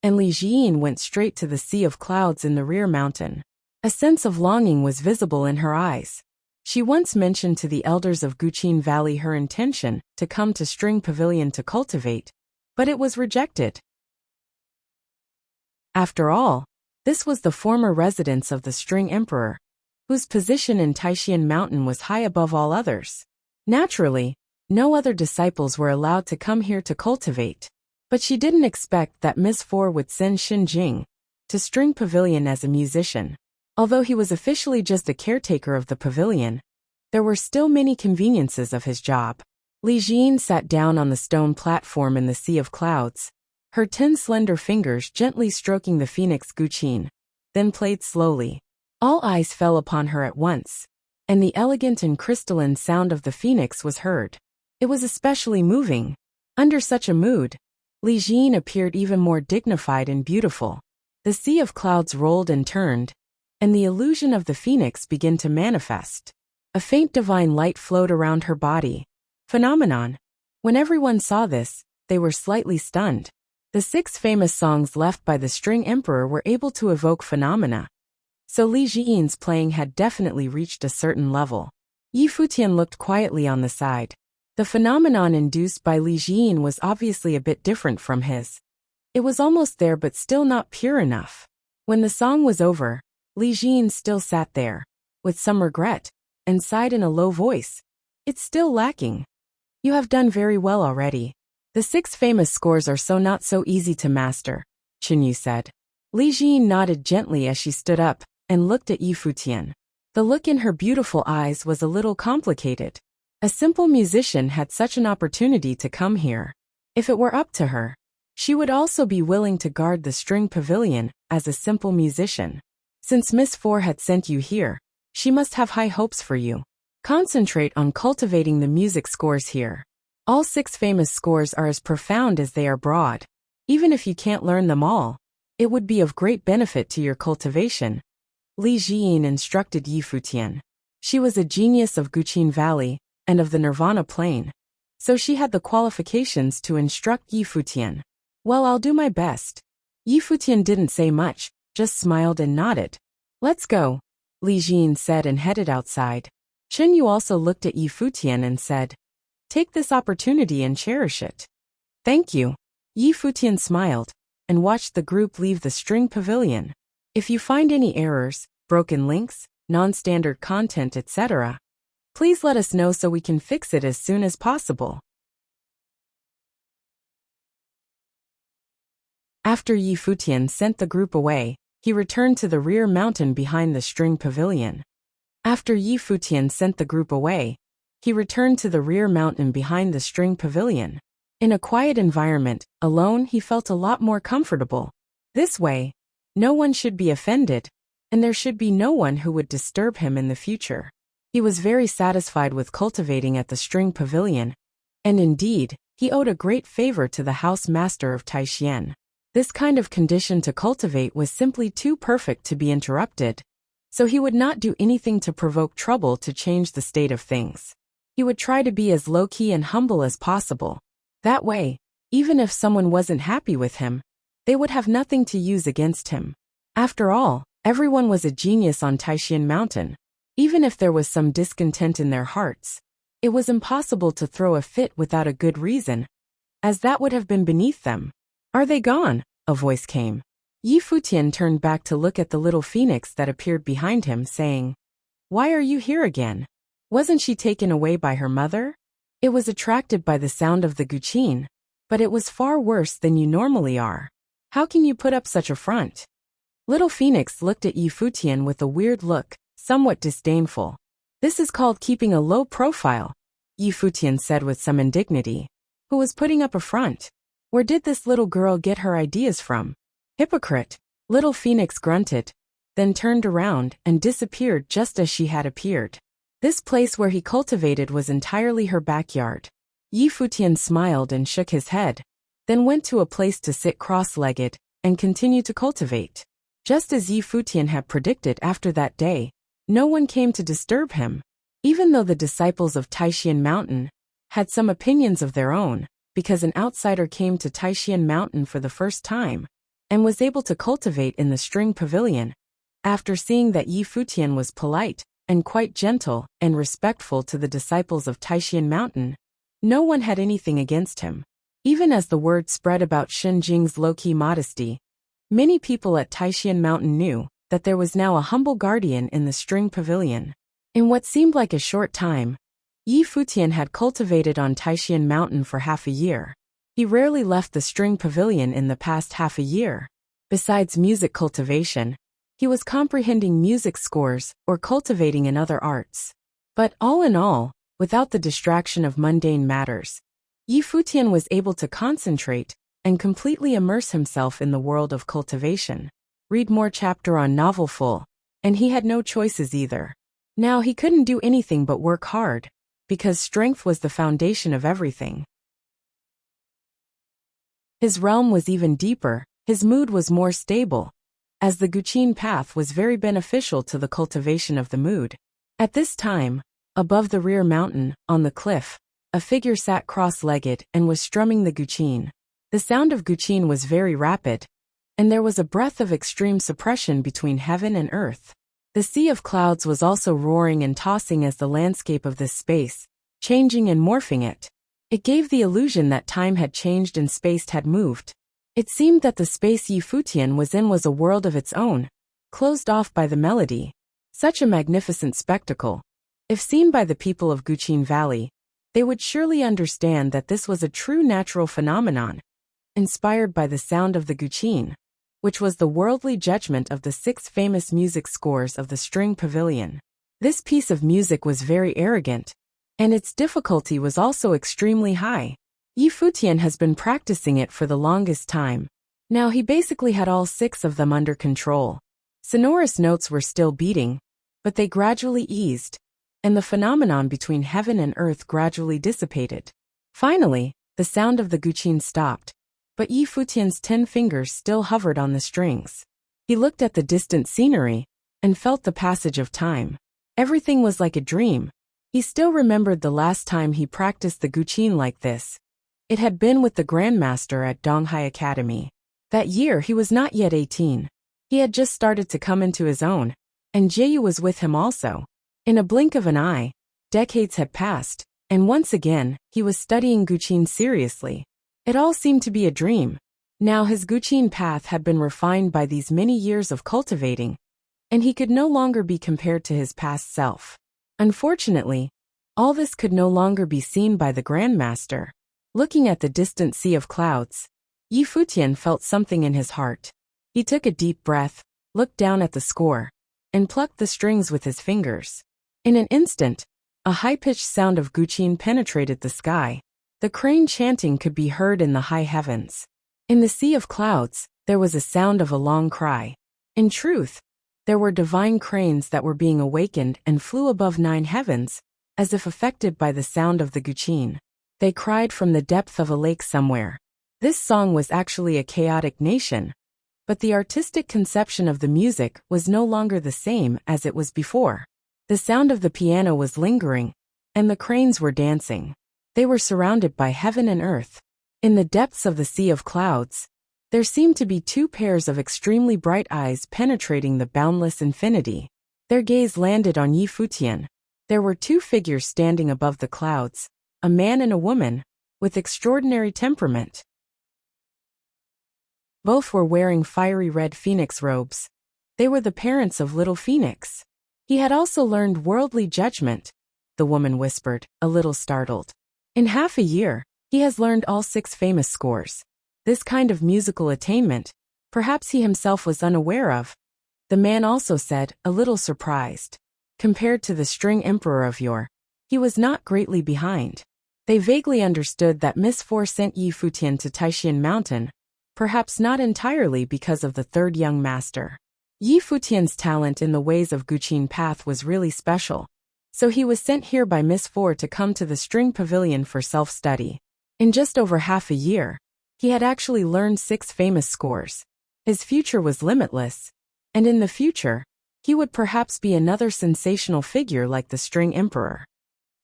Speaker 1: and Li Jin went straight to the sea of clouds in the rear mountain. A sense of longing was visible in her eyes. She once mentioned to the elders of Guqin Valley her intention to come to String Pavilion to cultivate, but it was rejected. After all, this was the former residence of the String Emperor, whose position in Taishan Mountain was high above all others. Naturally, no other disciples were allowed to come here to cultivate, but she didn't expect that Miss Four would send Xin Jing to String Pavilion as a musician. Although he was officially just a caretaker of the pavilion, there were still many conveniences of his job. Li Jin sat down on the stone platform in the sea of clouds, her 10 slender fingers gently stroking the phoenix Guqin, then played slowly. All eyes fell upon her at once, and the elegant and crystalline sound of the phoenix was heard. It was especially moving. Under such a mood, Li Jin appeared even more dignified and beautiful. The sea of clouds rolled and turned, and the illusion of the phoenix began to manifest. A faint divine light flowed around her body. Phenomenon. When everyone saw this, they were slightly stunned. The 6 famous songs left by the String Emperor were able to evoke phenomena, so Li Jin's playing had definitely reached a certain level. Yi Futian looked quietly on the side. The phenomenon induced by Li Jin was obviously a bit different from his. It was almost there but still not pure enough. When the song was over, Li Jin still sat there, with some regret, and sighed in a low voice. It's still lacking. You have done very well already. The 6 famous scores are not so easy to master, Chen Yu said. Li Jin nodded gently as she stood up and looked at Yi Futian. The look in her beautiful eyes was a little complicated. A simple musician had such an opportunity to come here. If it were up to her, she would also be willing to guard the string pavilion as a simple musician. Since Miss Four had sent you here, she must have high hopes for you. Concentrate on cultivating the music scores here. All 6 famous scores are as profound as they are broad. Even if you can't learn them all, it would be of great benefit to your cultivation. Li Jin instructed Yi Futian. She was a genius of Guqin Valley and of the Nirvana Plain, so she had the qualifications to instruct Yi Futian. Well, I'll do my best. Yi Futian didn't say much, just smiled and nodded. Let's go, Li Jin said and headed outside. Chen Yu also looked at Yi Futian and said, take this opportunity and cherish it. Thank you. Yi Futian smiled and watched the group leave the string pavilion. If you find any errors, broken links, non-standard content, etc., please let us know so we can fix it as soon as possible. After Yi Futian sent the group away, he returned to the rear mountain behind the string pavilion. After Yi Futian sent the group away, he returned to the rear mountain behind the string pavilion. In a quiet environment, alone, he felt a lot more comfortable. This way, no one should be offended, and there should be no one who would disturb him in the future. He was very satisfied with cultivating at the string pavilion, and indeed, he owed a great favor to the house master of Taishan. This kind of condition to cultivate was simply too perfect to be interrupted, so he would not do anything to provoke trouble to change the state of things. He would try to be as low-key and humble as possible. That way, even if someone wasn't happy with him, they would have nothing to use against him. After all, everyone was a genius on Taishan Mountain. Even if there was some discontent in their hearts, It was impossible to throw a fit without a good reason, as that would have been beneath them. Are they gone? A voice came. Yi Futian turned back to look at the little phoenix that appeared behind him, saying, "Why are you here again? Wasn't she taken away by her mother?" It was attracted by the sound of the guqin, but it was far worse than you normally are. How can you put up such a front? Little Phoenix looked at Yi Futian with a weird look, somewhat disdainful. This is called keeping a low profile, Yi Futian said with some indignity. Who was putting up a front? Where did this little girl get her ideas from? Hypocrite. Little Phoenix grunted, then turned around and disappeared just as she had appeared. This place where he cultivated was entirely her backyard. Yi Futian smiled and shook his head, then went to a place to sit cross-legged and continue to cultivate. Just as Yi Futian had predicted, after that day, no one came to disturb him. Even though the disciples of Taishan Mountain had some opinions of their own, because an outsider came to Taishan Mountain for the first time and was able to cultivate in the string pavilion. After seeing that Yi Futian was polite and quite gentle and respectful to the disciples of Taishan Mountain, no one had anything against him. Even as the word spread about Shenjing's low-key modesty, many people at Taishan Mountain knew that there was now a humble guardian in the string pavilion. In what seemed like a short time, Yi Futian had cultivated on Taishan Mountain for half a year. He rarely left the string pavilion in the past half a year. Besides music cultivation, he was comprehending music scores or cultivating in other arts. But all in all, without the distraction of mundane matters, Yi Futian was able to concentrate and completely immerse himself in the world of cultivation. Read more chapter on novel full, and he had no choices either. Now he couldn't do anything but work hard, because strength was the foundation of everything. His realm was even deeper, his mood was more stable, as the guqin path was very beneficial to the cultivation of the mood. At this time, above the rear mountain, on the cliff, a figure sat cross-legged and was strumming the guqin. The sound of guqin was very rapid, and there was a breath of extreme suppression between heaven and earth. The sea of clouds was also roaring and tossing as the landscape of this space, changing and morphing it. It gave the illusion that time had changed and space had moved. It seemed that the space Yi Futian was in was a world of its own, closed off by the melody. Such a magnificent spectacle. If seen by the people of Guqin Valley, they would surely understand that this was a true natural phenomenon, inspired by the sound of the guqin, which was the worldly judgment of the 6 famous music scores of the string pavilion. This piece of music was very arrogant, and its difficulty was also extremely high. Yi Futian has been practicing it for the longest time. Now he basically had all 6 of them under control. Sonorous notes were still beating, but they gradually eased, and the phenomenon between heaven and earth gradually dissipated. Finally, the sound of the guqin stopped, but Yi Futian's 10 fingers still hovered on the strings. He looked at the distant scenery and felt the passage of time. Everything was like a dream. He still remembered the last time he practiced the guqin like this. It had been with the Grandmaster at Donghai Academy. That year he was not yet 18. He had just started to come into his own, and Jeyu was with him also. In a blink of an eye, decades had passed, and once again, he was studying guqin seriously. It all seemed to be a dream. Now his guqin path had been refined by these many years of cultivating, and he could no longer be compared to his past self. Unfortunately, all this could no longer be seen by the Grandmaster. Looking at the distant sea of clouds, Yi Futian felt something in his heart. He took a deep breath, looked down at the score, and plucked the strings with his fingers. In an instant, a high-pitched sound of guqin penetrated the sky. The crane chanting could be heard in the high heavens. In the sea of clouds, there was a sound of a long cry. In truth, there were divine cranes that were being awakened and flew above 9 heavens, as if affected by the sound of the guqin. They cried from the depth of a lake somewhere. This song was actually a chaotic nation, but the artistic conception of the music was no longer the same as it was before. The sound of the piano was lingering, and the cranes were dancing. They were surrounded by heaven and earth. In the depths of the sea of clouds, there seemed to be 2 pairs of extremely bright eyes penetrating the boundless infinity. Their gaze landed on Yi Futian. There were two figures standing above the clouds, a man and a woman, with extraordinary temperament. Both were wearing fiery red phoenix robes. They were the parents of little Phoenix. He had also learned worldly judgment, the woman whispered, a little startled. In half a year, he has learned all 6 famous scores. This kind of musical attainment, perhaps he himself was unaware of. The man also said, a little surprised. Compared to the string emperor of yore, he was not greatly behind. They vaguely understood that Miss Four sent Yi Futian to Taishan Mountain, perhaps not entirely because of the third young master. Yi Futian's talent in the ways of Guqin Path was really special, so he was sent here by Miss Four to come to the string pavilion for self-study. In just over half a year, he had actually learned 6 famous scores. His future was limitless, and in the future, he would perhaps be another sensational figure like the string emperor.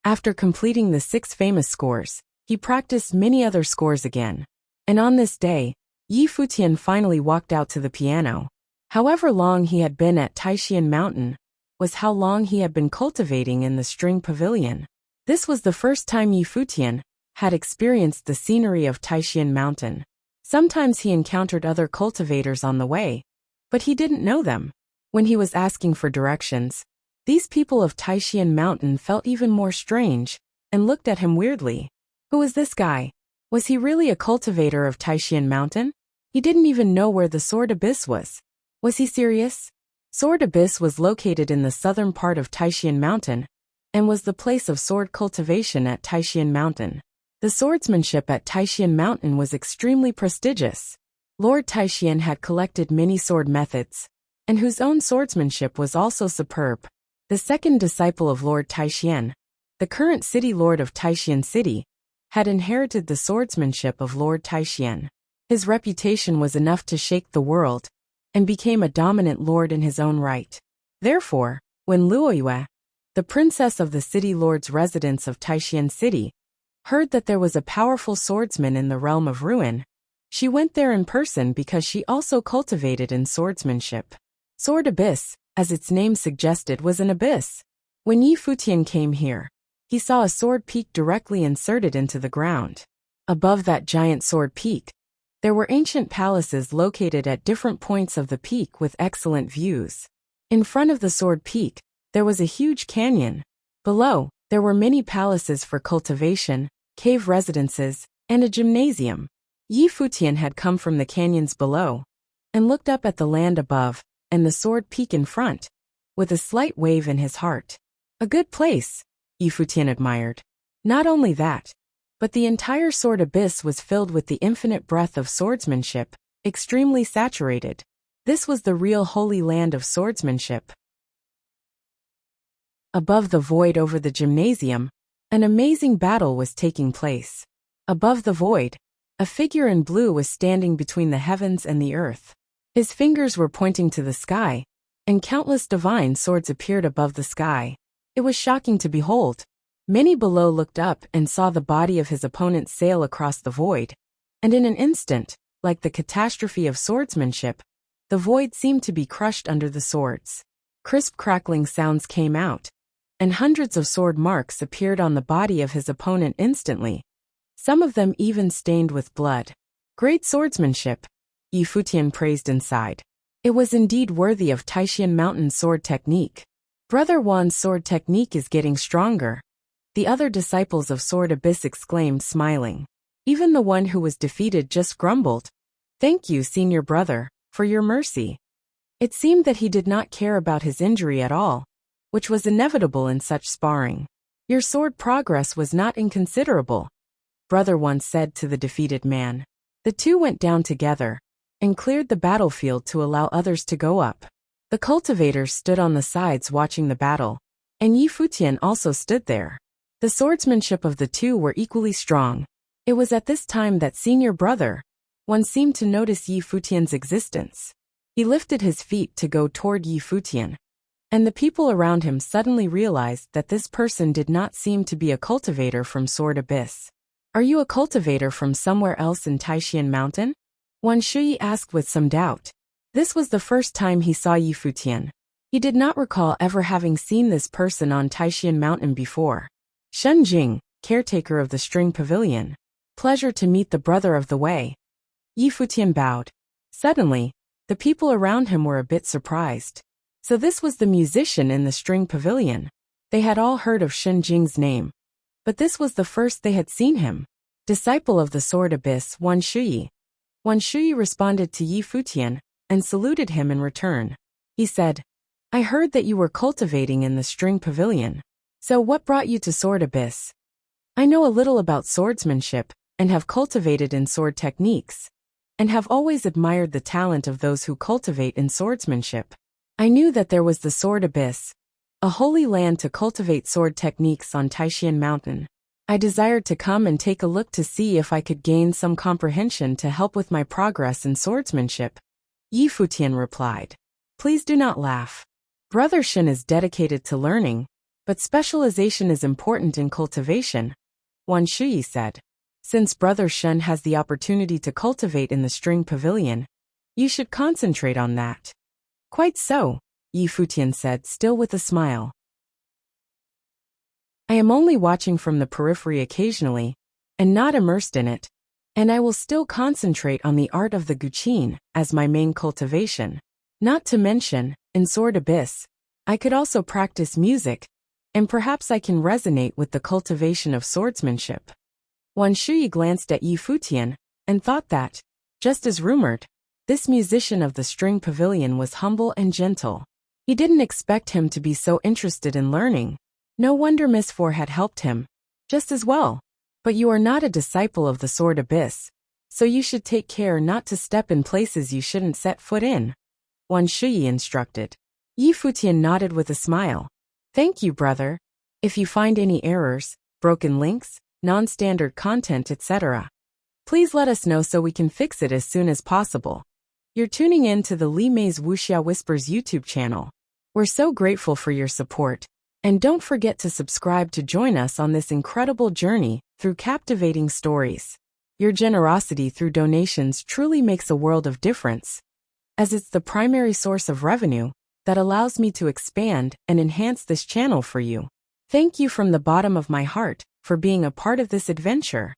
Speaker 1: After completing the 6 famous scores, he practiced many other scores again. And on this day, Yi Futian finally walked out to the piano. However long he had been at Taishan Mountain was how long he had been cultivating in the string pavilion. This was the first time Yi Futian had experienced the scenery of Taishan Mountain. Sometimes he encountered other cultivators on the way, but he didn't know them. When he was asking for directions, these people of Taishan Mountain felt even more strange and looked at him weirdly. Who was this guy? Was he really a cultivator of Taishan Mountain? He didn't even know where the Sword Abyss was. Was he serious? Sword Abyss was located in the southern part of Taishan Mountain and was the place of sword cultivation at Taishan Mountain. The swordsmanship at Taishan Mountain was extremely prestigious. Lord Taishan had collected many sword methods, and whose own swordsmanship was also superb. The second disciple of Lord Taishan, the current city lord of Taishan City, had inherited the swordsmanship of Lord Taishan. His reputation was enough to shake the world, and became a dominant lord in his own right. Therefore, when Luoyue, the princess of the city lord's residence of Taishan City, heard that there was a powerful swordsman in the realm of ruin, she went there in person because she also cultivated in swordsmanship. Sword Abyss, as its name suggested, was an abyss. When Yi Futian came here, he saw a sword peak directly inserted into the ground. Above that giant sword peak, there were ancient palaces located at different points of the peak with excellent views. In front of the sword peak, there was a huge canyon. Below, there were many palaces for cultivation, cave residences, and a gymnasium. Yi Futian had come from the canyons below and looked up at the land above and the sword peak in front, with a slight wave in his heart. A good place, Yi Futian admired. Not only that, but the entire sword abyss was filled with the infinite breath of swordsmanship, extremely saturated. This was the real holy land of swordsmanship. Above the void over the gymnasium, an amazing battle was taking place. Above the void, a figure in blue was standing between the heavens and the earth. His fingers were pointing to the sky, and countless divine swords appeared above the sky. It was shocking to behold. Many below looked up and saw the body of his opponent sail across the void, and in an instant, like the catastrophe of swordsmanship, the void seemed to be crushed under the swords. Crisp crackling sounds came out, and hundreds of sword marks appeared on the body of his opponent instantly, some of them even stained with blood. Great swordsmanship, Yi Futian praised inside. It was indeed worthy of Taishan Mountain sword technique. Brother Wan's sword technique is getting stronger, the other disciples of Sword Abyss exclaimed, smiling. Even the one who was defeated just grumbled, "Thank you, senior brother, for your mercy." It seemed that he did not care about his injury at all, which was inevitable in such sparring. "Your sword progress was not inconsiderable," Brother One said to the defeated man. The two went down together and cleared the battlefield to allow others to go up. The cultivators stood on the sides watching the battle, and Yi Futian also stood there. The swordsmanship of the two were equally strong. It was at this time that senior brother One seemed to notice Yi Futian's existence. He lifted his feet to go toward Yi Futian, and the people around him suddenly realized that this person did not seem to be a cultivator from Sword Abyss. "Are you a cultivator from somewhere else in Taishan Mountain?" Wan Shui asked with some doubt. This was the first time he saw Yi Futian. He did not recall ever having seen this person on Taishan Mountain before. Shen Jing, caretaker of the string pavilion. Pleasure to meet the brother of the way. Yi Futian bowed. Suddenly, the people around him were a bit surprised. So this was the musician in the string pavilion. They had all heard of Shen Jing's name, but this was the first they had seen him. Disciple of the sword abyss, Wan Shuyi. Wan Shuyi responded to Yi Futian and saluted him in return. He said, I heard that you were cultivating in the string pavilion. So what brought you to Sword Abyss? I know a little about swordsmanship and have cultivated in sword techniques, and have always admired the talent of those who cultivate in swordsmanship. I knew that there was the Sword Abyss, a holy land to cultivate sword techniques on Taishan Mountain. I desired to come and take a look to see if I could gain some comprehension to help with my progress in swordsmanship. Yi Futian replied. Please do not laugh. Brother Shen is dedicated to learning, but specialization is important in cultivation, Wan Shuyi said. Since Brother Shen has the opportunity to cultivate in the string pavilion, you should concentrate on that. Quite so, Yi Futian said, still with a smile. I am only watching from the periphery occasionally, and not immersed in it, and I will still concentrate on the art of the guqin as my main cultivation. Not to mention, in Sword Abyss, I could also practice music, and perhaps I can resonate with the cultivation of swordsmanship. Wan Shuyi glanced at Yi Futian and thought that, just as rumored, this musician of the string pavilion was humble and gentle. He didn't expect him to be so interested in learning. No wonder Miss Four had helped him. Just as well. But you are not a disciple of the Sword Abyss, so you should take care not to step in places you shouldn't set foot in, Wan Shuyi instructed. Yi Futian nodded with a smile. Thank you, brother. If you find any errors, broken links, non-standard content, etc., please let us know so we can fix it as soon as possible. You're tuning in to the Li Mei's Wuxia Whispers YouTube channel. We're so grateful for your support, and don't forget to subscribe to join us on this incredible journey through captivating stories. Your generosity through donations truly makes a world of difference, as it's the primary source of revenue that allows me to expand and enhance this channel for you. Thank you from the bottom of my heart for being a part of this adventure.